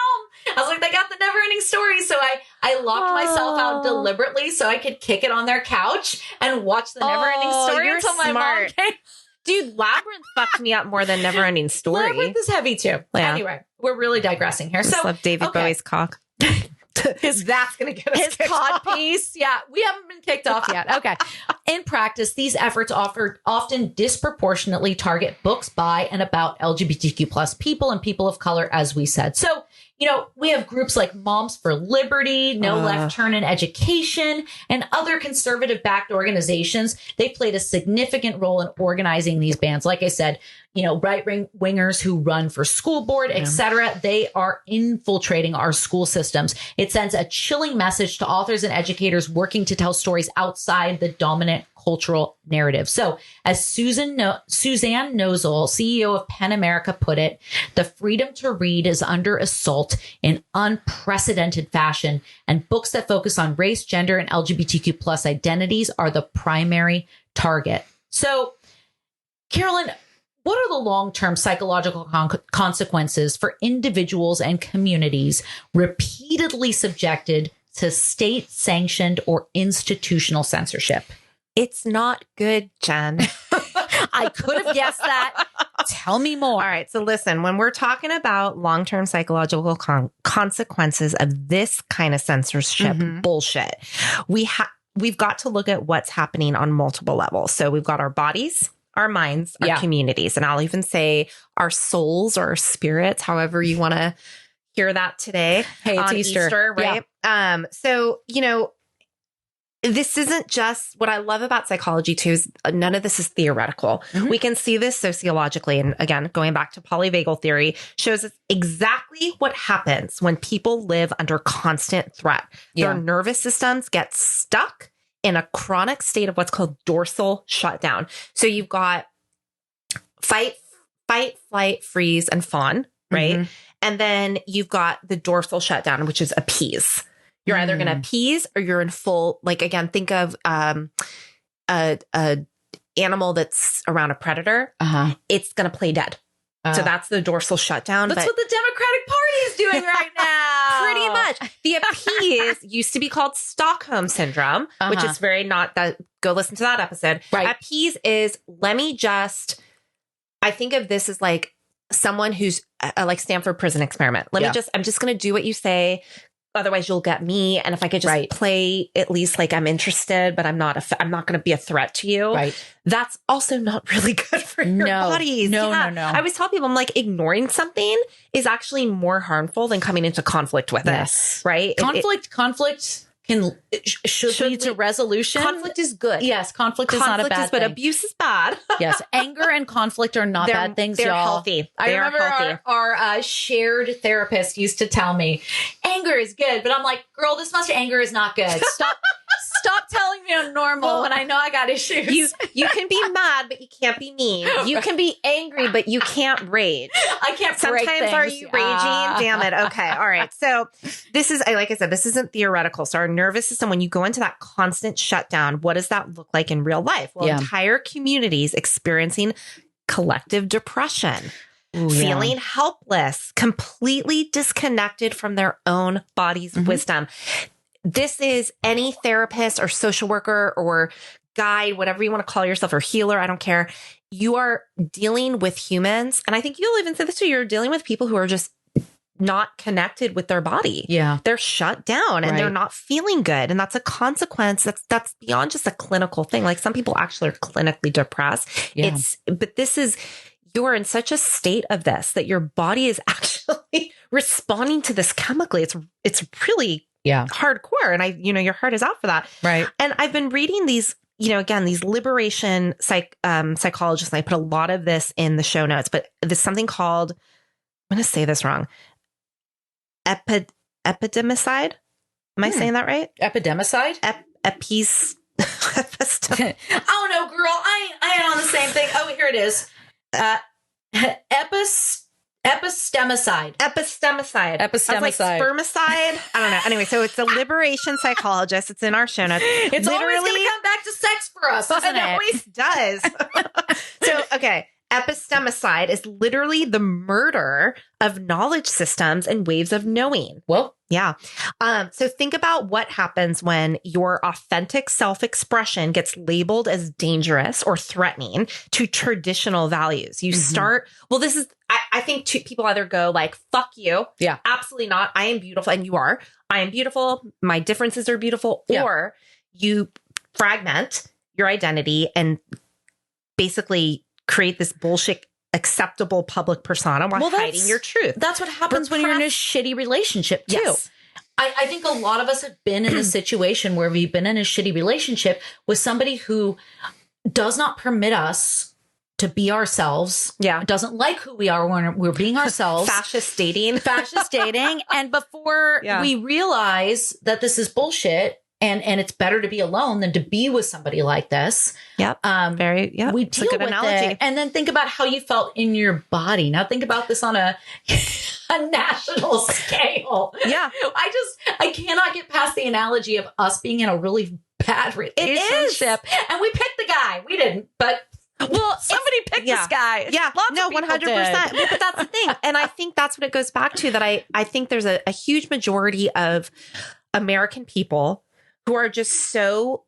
I was like, they got The Never-Ending Story. So I locked myself out deliberately so I could kick it on their couch and watch The Never-Ending Story until my mom came. Dude, Labyrinth fucked me up more than Never-Ending Story. Labyrinth is heavy too. Yeah. Anyway, we're really digressing here. I love David Bowie's cock. That's going to get us his cod piece. Yeah, we haven't been kicked off yet. Okay. In practice, these efforts often disproportionately target books by and about LGBTQ plus people and people of color, as we said. So, we have groups like Moms for Liberty, No Left Turn in Education, and other conservative-backed organizations. They played a significant role in organizing these bans. Like I said, right-wingers who run for school board, etc. They are infiltrating our school systems. It sends a chilling message to authors and educators working to tell stories outside the dominant cultural narrative. So as Suzanne Nozel, CEO of PEN America, put it, the freedom to read is under assault in unprecedented fashion, and books that focus on race, gender, and LGBTQ plus identities are the primary target. So, Carolyn, what are the long-term psychological consequences for individuals and communities repeatedly subjected to state-sanctioned or institutional censorship? It's not good, Jen. I could have guessed that. Tell me more. All right. So listen, when we're talking about long-term psychological consequences of this kind of censorship bullshit, we've got to look at what's happening on multiple levels. So we've got our bodies, our minds, our communities, and I'll even say our souls or our spirits, however you want to hear that today. Hey, it's Easter, right? Yeah. So, this isn't just what I love about psychology too, is none of this is theoretical. We can see this sociologically. And again, going back to polyvagal theory shows us exactly what happens when people live under constant threat. Their nervous systems get stuck in a chronic state of what's called dorsal shutdown. So you've got fight, flight, freeze, and fawn, right? And then you've got the dorsal shutdown, which is appease. You're either going to appease or you're in full, like, again, think of a animal that's around a predator. It's going to play dead. So that's the dorsal shutdown. That's what the Democratic Party is doing right now. Pretty much. The appease used to be called Stockholm syndrome, which is very not that. Go listen to that episode. Right. Appease is, I think of this as like someone who's like Stanford prison experiment. I'm just going to do what you say. Otherwise you'll get me. And if I could just play at least like I'm interested, but I'm not going to be a threat to you. Right. That's also not really good for your bodies. No. I always tell people, I'm like, ignoring something is actually more harmful than coming into conflict with it. Right. Conflict should lead to resolution. Conflict is good. Yes. Conflict is not a bad thing. But abuse is bad. Yes. Anger and conflict are not bad things, they're y'all. Healthy. I remember our shared therapist used to tell me, anger is good. But I'm like, girl, anger is not good. Stop telling me I'm normal when I know I got issues. You can be mad, but you can't be mean. You can be angry, but you can't rage. I can't Sometimes break things. Are you raging? Damn it. Okay. All right. So this is, like I said, this isn't theoretical. So our nervous system, when you go into that constant shutdown, what does that look like in real life? Well, entire communities experiencing collective depression. Feeling helpless, completely disconnected from their own body's wisdom. This is any therapist or social worker or guide, whatever you want to call yourself, or healer. I don't care. You are dealing with humans. And I think you'll even say this too. You're dealing with people who are just not connected with their body. Yeah. They're shut down and they're not feeling good. And that's a consequence. That's beyond just a clinical thing. Like some people actually are clinically depressed. Yeah. But this is, you're in such a state of this that your body is actually responding to this chemically. It's really hardcore. And your heart is out for that. Right. And I've been reading these, again, these liberation psychologists, and I put a lot of this in the show notes, but there's something called, I'm going to say this wrong. Epidemicide. Am I saying that right? Epidemicide? Oh no, girl. I ain't on the same thing. Oh, here it is. Epistemicide. Epistemicide. Like spermicide. I don't know. Anyway, so it's a liberation psychologist. It's in our show notes. It's literally always going to come back to sex for us, isn't it? Always does. So, okay. Epistemicide is literally the murder of knowledge systems and waves of knowing. Well, yeah. So think about what happens when your authentic self-expression gets labeled as dangerous or threatening to traditional values. You start, this is, I think people either go like, fuck you. Yeah. Absolutely not. I am beautiful. And you are. I am beautiful. My differences are beautiful. Yeah. Or you fragment your identity and basically create this bullshit acceptable public persona while hiding your truth. That's what happens when you're in a shitty relationship too. Yes. I think a lot of us have been in a situation where we've been in a shitty relationship with somebody who does not permit us to be ourselves. Yeah. Doesn't like who we are when we're being ourselves. Fascist dating. And before we realize that this is bullshit, and it's better to be alone than to be with somebody like this. Yep. We deal with it. And then think about how you felt in your body. Now think about this on a national scale. Yeah. I cannot get past the analogy of us being in a really bad relationship. And we picked the guy. We didn't, but somebody picked this guy. Yeah. Lots of people 100%. Did. But that's the thing. And I think that's what it goes back to, that I think there's a huge majority of American people who are just so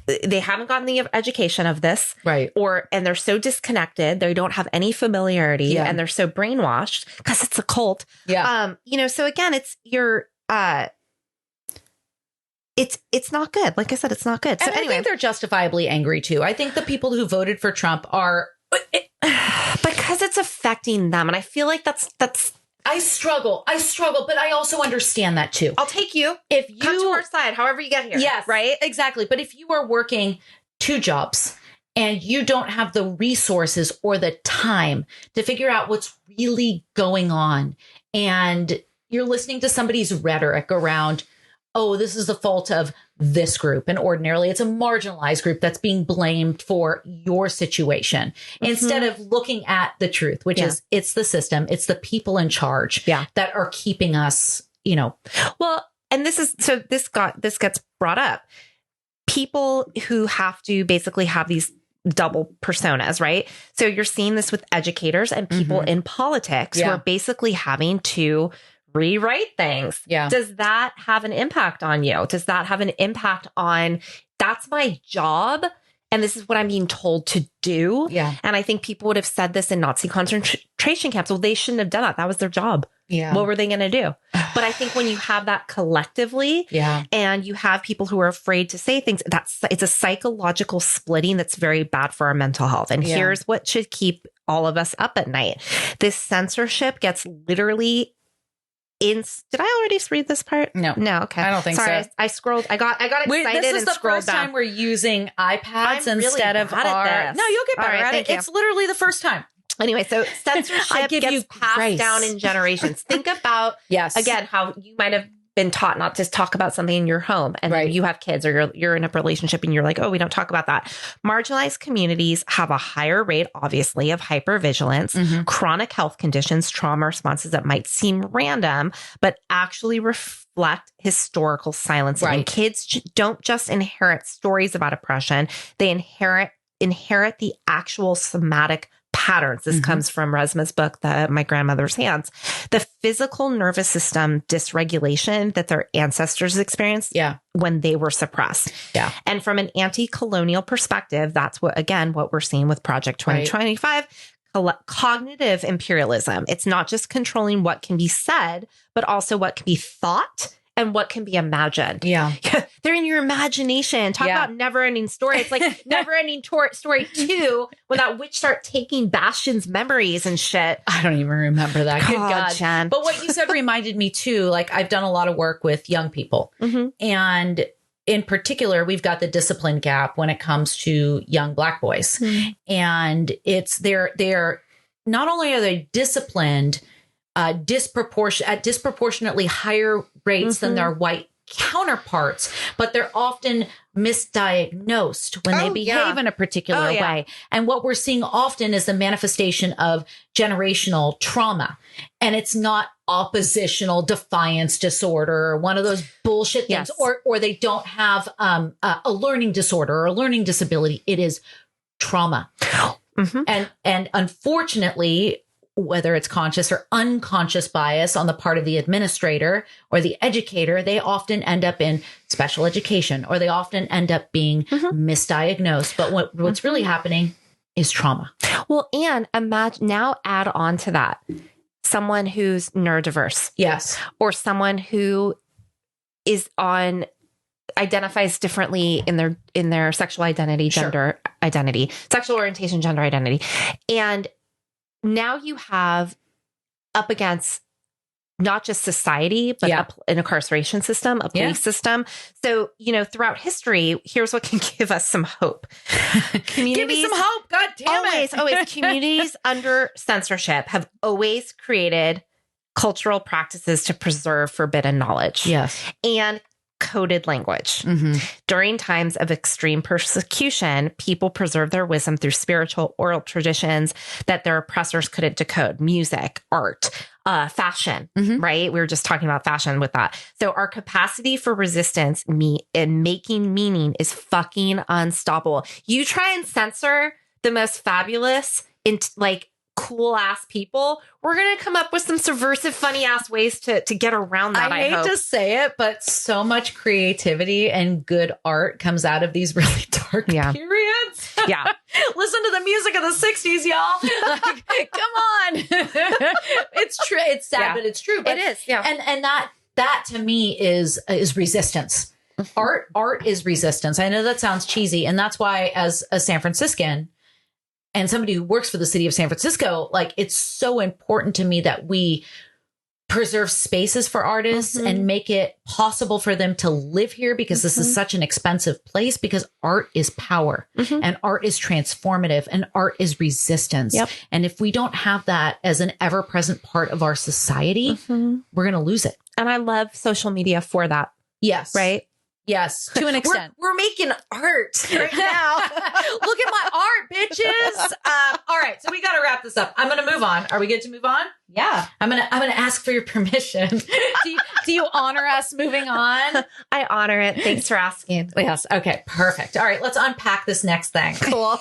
they haven't gotten the education of this. Right. And they're so disconnected. They don't have any familiarity and they're so brainwashed because it's a cult. Yeah. So again, it's not good. Like I said, it's not good. So and anyway, I think they're justifiably angry too. I think the people who voted for Trump are because it's affecting them. And I feel like that's I struggle, but I also understand that too. I'll take you. If you come to our side, however you get here. Yes, right? Exactly. But if you are working 2 jobs and you don't have the resources or the time to figure out what's really going on, and you're listening to somebody's rhetoric around, oh, this is the fault of this group. And ordinarily it's a marginalized group that's being blamed for your situation instead of looking at the truth, which is it's the system. It's the people in charge that are keeping us, Well, and this gets brought up. People who have to basically have these double personas, right? So you're seeing this with educators and people in politics who are basically having to rewrite things. Yeah. Does that have an impact on you? Does that have an impact on, that's my job and this is what I'm being told to do? Yeah. And I think people would have said this in Nazi concentration camps. Well, they shouldn't have done that. That was their job. Yeah. What were they going to do? But I think when you have that collectively and you have people who are afraid to say things, it's a psychological splitting that's very bad for our mental health. And here's what should keep all of us up at night. This censorship gets literally did I already read this part? No. Okay. I don't think so. I scrolled. I got excited this is and the scrolled first down. time we're using iPads I'm instead really of bad our. at this. No, you'll get better All right, at thank it. you. It's literally the first time. Anyway, so censorship you gets passed grace. down in generations. Think about again how you might have been taught not to talk about something in your home, and you have kids or you're in a relationship and you're like, oh, we don't talk about that. Marginalized communities have a higher rate, obviously, of hypervigilance, chronic health conditions, trauma responses that might seem random, but actually reflect historical silence. And kids don't just inherit stories about oppression; they inherit the actual somatic patterns. This comes from Resma's book, My Grandmother's Hands. The physical nervous system dysregulation that their ancestors experienced when they were suppressed. Yeah. And from an anti-colonial perspective, that's what we're seeing with Project 2025. Cognitive imperialism. It's not just controlling what can be said, but also what can be thought and what can be imagined. Yeah. They're in your imagination. Talk about never-ending story. It's like never-ending story 2 when that witch start taking Bastion's memories and shit. I don't even remember that. Good God. Jen. But what you said reminded me too, like I've done a lot of work with young people. And in particular, we've got the discipline gap when it comes to young Black boys. And it's they're not only are they disciplined at disproportionately higher rates than their white counterparts, but they're often misdiagnosed when they behave in a particular way. And what we're seeing often is the manifestation of generational trauma. And it's not oppositional defiance disorder or one of those bullshit things, or they don't have a learning disorder or a learning disability. It is trauma. And unfortunately, whether it's conscious or unconscious bias on the part of the administrator or the educator, they often end up in special education or they often end up being misdiagnosed. But what's really happening is trauma. Well, and add on to that someone who's neurodiverse. Yes. Or someone who is identifies differently in their sexual identity, gender identity, sexual orientation, gender identity. And now you have up against not just society, but an incarceration system, a police system. So, throughout history, here's what can give us some hope. Give me some hope. God damn it. Always. Communities under censorship have always created cultural practices to preserve forbidden knowledge. Yes. And coded language. During times of extreme persecution, people preserve their wisdom through spiritual oral traditions that their oppressors couldn't decode. Music, art, fashion, right? We were just talking about fashion with that. So our capacity for resistance and making meaning is fucking unstoppable. You try and censor the most fabulous, cool ass people, we're going to come up with some subversive, funny ass ways to get around that. I hate to say it, but so much creativity and good art comes out of these really dark periods. Yeah. Listen to the music of the 60s, y'all. Like, come on. It's true. It's sad, but it's true. But, it is. Yeah. And that to me is resistance. Art is resistance. I know that sounds cheesy. And that's why as a San Franciscan and somebody who works for the city of San Francisco, like it's so important to me that we preserve spaces for artists and make it possible for them to live here, because this is such an expensive place, because art is power and art is transformative and art is resistance. Yep. And if we don't have that as an ever present part of our society, we're going to lose it. And I love social media for that. Yes. Right. Yes, to an extent. We're making art right now. Look at my art, bitches. All right, so we got to wrap this up. I'm going to move on. Are we good to move on? Yeah. I'm going to ask for your permission. Do you honor us moving on? I honor it. Thanks for asking. Yes. Okay, perfect. All right, let's unpack this next thing. Cool.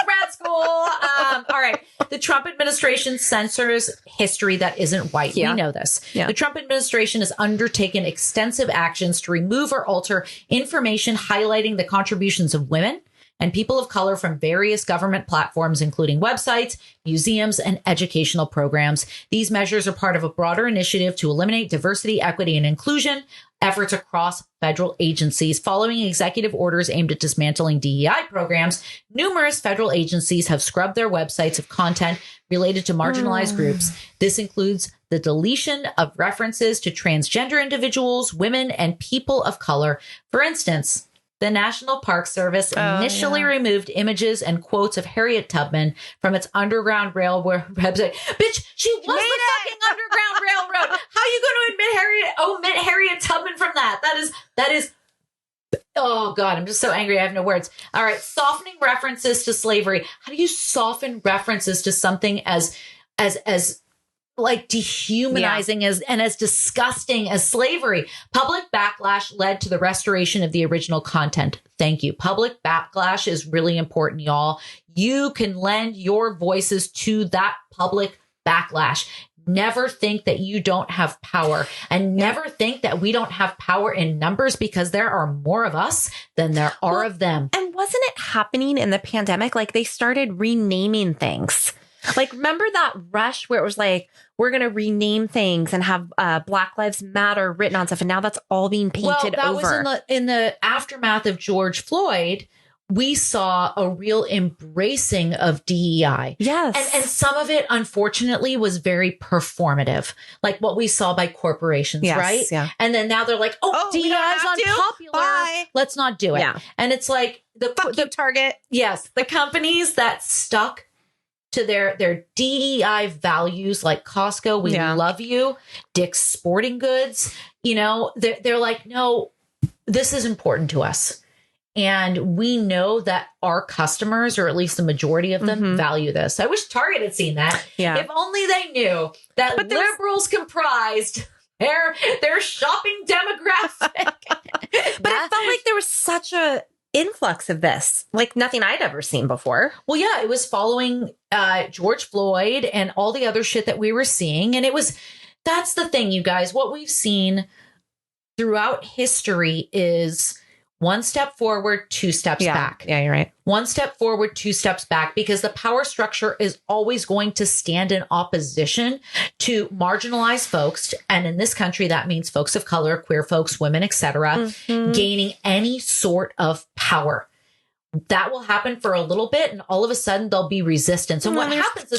Grad school. All right. The Trump administration censors history that isn't white. Yeah. We know this. Yeah. The Trump administration has undertaken extensive actions to remove or alter information highlighting the contributions of women and people of color from various government platforms, including websites, museums, and educational programs. These measures are part of a broader initiative to eliminate diversity, equity, and inclusion efforts across federal agencies. Following executive orders aimed at dismantling DEI programs, numerous federal agencies have scrubbed their websites of content related to marginalized groups. This includes the deletion of references to transgender individuals, women, and people of color. For instance, the National Park Service initially removed images and quotes of Harriet Tubman from its Underground Railroad website. Bitch, she was the fucking Underground Railroad. How are you going to omit Harriet Tubman from that? That is. Oh God, I'm just so angry. I have no words. All right, softening references to slavery. How do you soften references to something as like dehumanizing as disgusting as slavery? Public backlash led to the restoration of the original content. Thank you. Public backlash is really important, y'all. You can lend your voices to that public backlash. Never think that you don't have power, and never think that we don't have power in numbers, because there are more of us than there are of them. And wasn't it happening in the pandemic? Like they started renaming things. Like, remember that rush where it was like, we're going to rename things and have Black Lives Matter written on stuff. And now that's all being painted over. Was in the aftermath of George Floyd. We saw a real embracing of DEI. Yes. And some of it, unfortunately, was very performative, like what we saw by corporations, right? Yeah. And then now they're like, DEI is unpopular. Bye. Let's not do it. Yeah. And it's like the Target. Yes. The companies that stuck to their DEI values, like Costco, we love you, Dick's Sporting Goods, they're like, no, this is important to us. And we know that our customers, or at least the majority of them, value this. I wish Target had seen that. Yeah. If only they knew that liberals comprised their shopping demographic. But it felt like there was such a influx of this, like nothing I'd ever seen before. Well, yeah, it was following George Floyd and all the other shit that we were seeing. And that's the thing, you guys. What we've seen throughout history is one step forward, two steps back. Yeah, you're right. One step forward, two steps back, because the power structure is always going to stand in opposition to marginalized folks. And in this country, that means folks of color, queer folks, women, etc., gaining any sort of power. That will happen for a little bit, and all of a sudden there'll be resistance. And what happens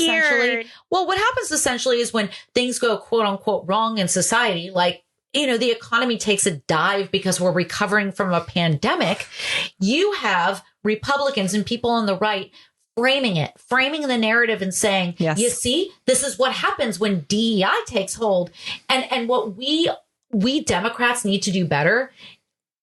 essentially is when things go quote unquote wrong in society, like, the economy takes a dive because we're recovering from a pandemic, you have Republicans and people on the right framing the narrative and saying, you see, this is what happens when DEI takes hold. And what we Democrats need to do better,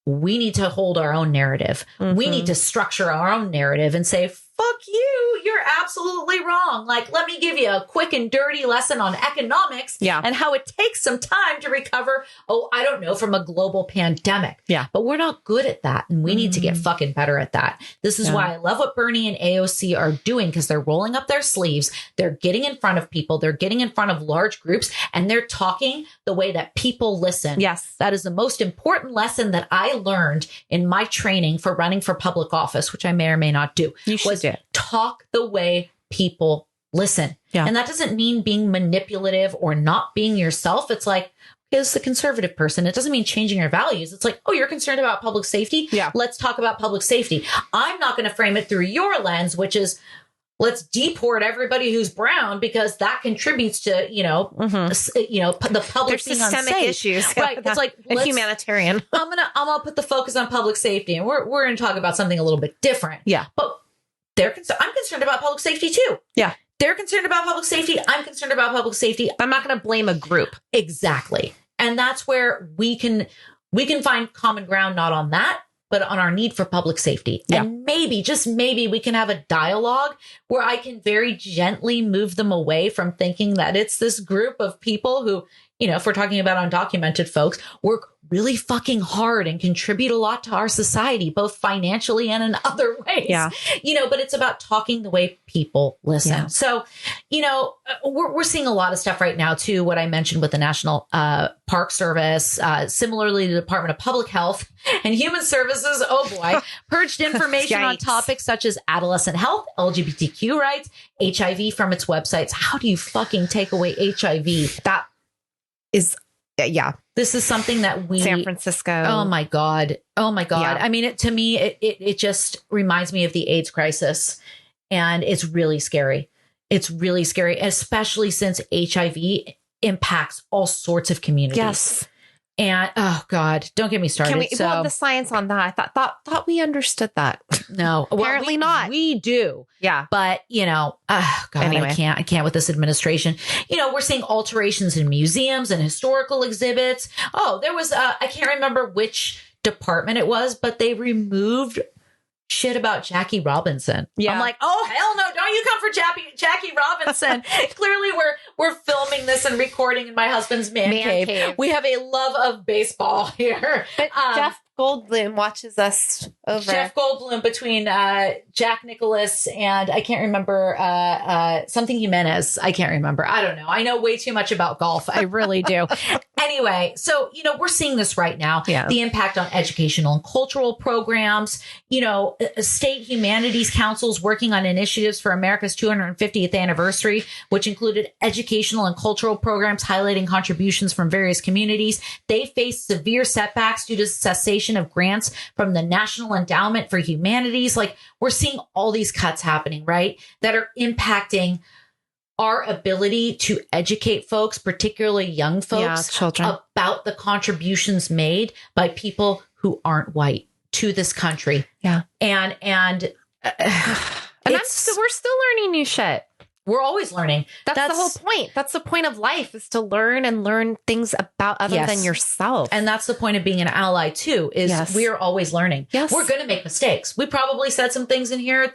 we need to hold our own narrative. We need to structure our own narrative and say, fuck you, you're absolutely wrong. Like, let me give you a quick and dirty lesson on economics and how it takes some time to recover, I don't know, from a global pandemic. Yeah. But we're not good at that. And we need to get fucking better at that. This is why I love what Bernie and AOC are doing, because they're rolling up their sleeves. They're getting in front of people. They're getting in front of large groups, and they're talking the way that people listen. Yes. That is the most important lesson that I learned in my training for running for public office, which I may or may not do. You should do. Talk the way people listen. Yeah. And that doesn't mean being manipulative or not being yourself. It's like, as the conservative person, it doesn't mean changing your values. It's like, oh, you're concerned about public safety? Yeah. Let's talk about public safety. I'm not going to frame it through your lens, which is, let's deport everybody who's brown because that contributes to, the public There's being systemic unsafe. issues. Right. It's like, and humanitarian. I'm gonna put the focus on public safety, and we're going to talk about something a little bit different. Yeah. But I'm concerned about public safety too. Yeah. They're concerned about public safety. I'm concerned about public safety. I'm not going to blame a group. Exactly. And that's where we can find common ground, not on that, but on our need for public safety. Yeah. And maybe, just maybe, we can have a dialogue where I can very gently move them away from thinking that it's this group of people who, if we're talking about undocumented folks, work really fucking hard and contribute a lot to our society, both financially and in other ways. Yeah. But it's about talking the way people listen. Yeah. So, we're seeing a lot of stuff right now too. What I mentioned with the National Park Service, similarly the Department of Public Health and Human Services. Oh boy, purged information on topics such as adolescent health, LGBTQ rights, HIV from its websites. How do you fucking take away HIV? That is, yeah. This is something that San Francisco. Oh my God. Yeah. I mean, to me, it just reminds me of the AIDS crisis, and it's really scary. It's really scary, especially since HIV impacts all sorts of communities. Yes. And oh God, don't get me started. The science on that, I thought we understood that. No, apparently not. We do. Yeah. But God, anyway. I can't with this administration. We're seeing alterations in museums and historical exhibits. Oh, there was, I can't remember which department it was, but they removed shit about Jackie Robinson. Yeah. I'm like, oh, hell no, don't you come for Jackie Robinson. Clearly we're filming this and recording in my husband's man cave. We have a love of baseball here. But Jeff Goldblum watches us over. Jeff Goldblum between Jack Nicklaus and I can't remember something Jimenez. I can't remember. I don't know. I know way too much about golf. I really do. Anyway, so we're seeing this right now. Yeah. The impact on educational and cultural programs. State humanities councils working on initiatives for America's 250th anniversary, which included educational and cultural programs highlighting contributions from various communities. They faced severe setbacks due to cessation of grants from the National Endowment for Humanities. Like, we're seeing all these cuts happening, right? That are impacting our ability to educate folks, particularly young folks, children, about the contributions made by people who aren't white to this country. Yeah. And we're still learning new shit. We're always learning. That's the whole point. That's the point of life, is to learn and learn things about other than yourself. And that's the point of being an ally too, is we're always learning. Yes. We're going to make mistakes. We probably said some things in here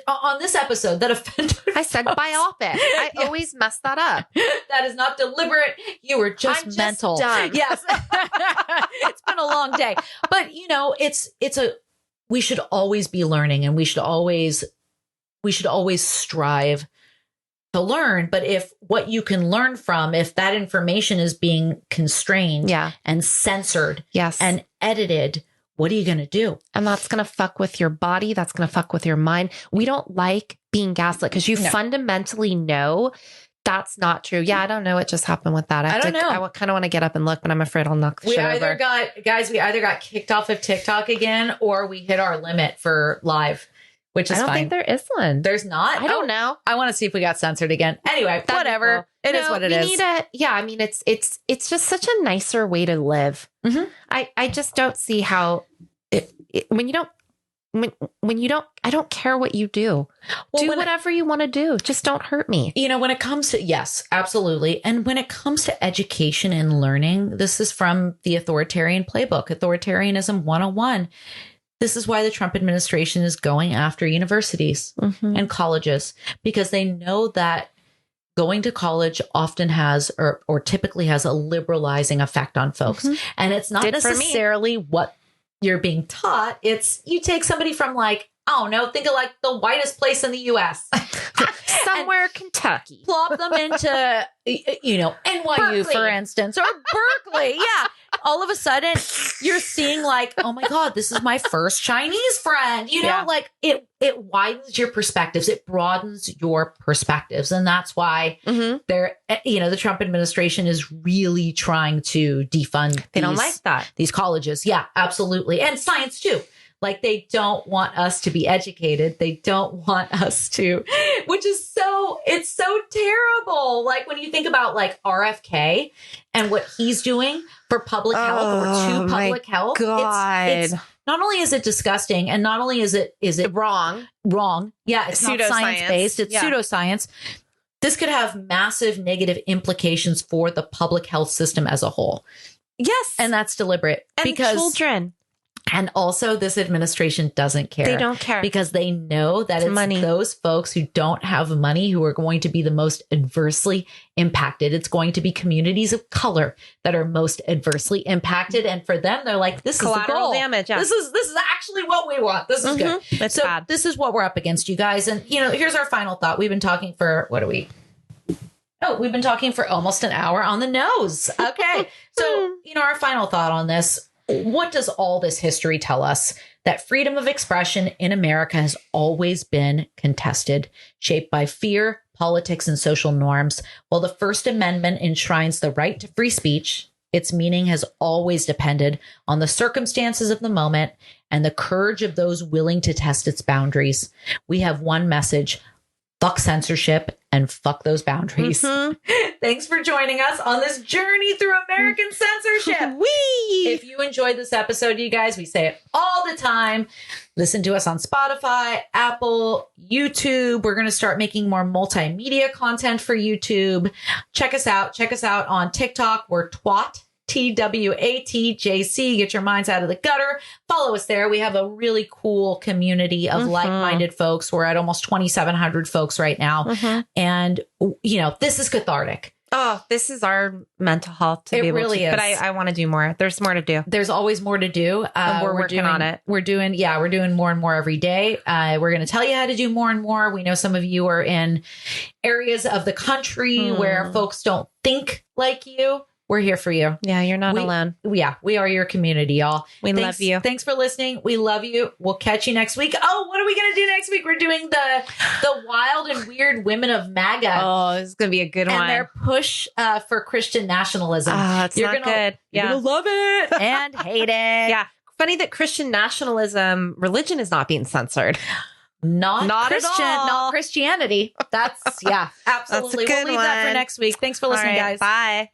on this episode that offended I said biopic. I always mess that up. That is not deliberate. You were just mental. Dumb. Yes. It's been a long day. But we should always be learning, and we should always strive to learn. But if what you can learn from, if that information is being constrained and censored and edited, what are you going to do? And that's going to fuck with your body. That's going to fuck with your mind. We don't like being gaslit because you fundamentally know that's not true. Yeah, I don't know what just happened with that. I don't know. I kind of want to get up and look, but I'm afraid I'll knock the shit over. We either got kicked off of TikTok again, or we hit our limit for live. Which is fine. I don't think there is one. There's not? I don't know. I want to see if we got censored again. Anyway, whatever. Cool. It is what it is. I mean, it's just such a nicer way to live. Mm-hmm. I just don't see how I don't care what you do. Well, do whatever you want to do. Just don't hurt me. When it comes to, yes, absolutely. And when it comes to education and learning, this is from the Authoritarian Playbook, Authoritarianism 101. This is why the Trump administration is going after universities and colleges, because they know that going to college often has or typically has a liberalizing effect on folks. And it's not necessarily what you're being taught. It's you take somebody from like, I don't know, think of like the whitest place in the U.S. Somewhere Kentucky. Plop them into, NYU, Berkeley, for instance, or Berkeley. Yeah. All of a sudden, you're seeing like, oh my God, this is my first Chinese friend. Like it widens your perspectives. It broadens your perspectives. And that's why the Trump administration is really trying to defund They don't like that. These colleges. Yeah, absolutely. And science too. Like they don't want us to be educated. They don't want us to, which is it's so terrible. Like when you think about like RFK and what he's doing for public health or to public health. God. It's not only is it disgusting and not only is it wrong. Yeah. It's not science based. It's pseudoscience. This could have massive negative implications for the public health system as a whole. Yes. And that's deliberate and because children. And also this administration doesn't care. They don't care. Because they know that it's money. Those folks who don't have money who are going to be the most adversely impacted. It's going to be communities of color that are most adversely impacted. And for them, they're like, this is the goal. Damage. Yeah. This is actually what we want. This is good. That's so bad. This is what we're up against, you guys. And, here's our final thought. We've been talking for, we've been talking for almost an hour on the nose. Okay. So, our final thought on this. What does all this history tell us? That freedom of expression in America has always been contested, shaped by fear, politics, and social norms. While the First Amendment enshrines the right to free speech, its meaning has always depended on the circumstances of the moment and the courage of those willing to test its boundaries. We have one message: fuck censorship and fuck those boundaries. Thanks for joining us on this journey through American censorship. If you enjoyed this episode, you guys, we say it all the time. Listen to us on Spotify, Apple, YouTube. We're going to start making more multimedia content for YouTube. Check us out. Check us out on TikTok. We're TWAT. TWATJC. Get your minds out of the gutter. Follow us there. We have a really cool community of like-minded folks. We're at almost 2,700 folks right now. And, this is cathartic. Oh, this is our mental health to it be able really to. Is. But I want to do more. There's more to do. There's always more to do. And we're working on it. We're doing more and more every day. We're going to tell you how to do more and more. We know some of you are in areas of the country where folks don't think like you. We're here for you. Yeah, you're not alone. Yeah, we are your community, y'all. We love you. Thanks for listening. We love you. We'll catch you next week. Oh, what are we going to do next week? We're doing the wild and weird women of MAGA. Oh, this is going to be a good one. And their push for Christian nationalism. You're not good. You're going to love it and hate it. Yeah. Funny that Christian nationalism, religion is not being censored. Not Christian, at all. Not Christianity. That's, absolutely. That's a good we'll leave that for next week. Thanks for listening, guys. Bye.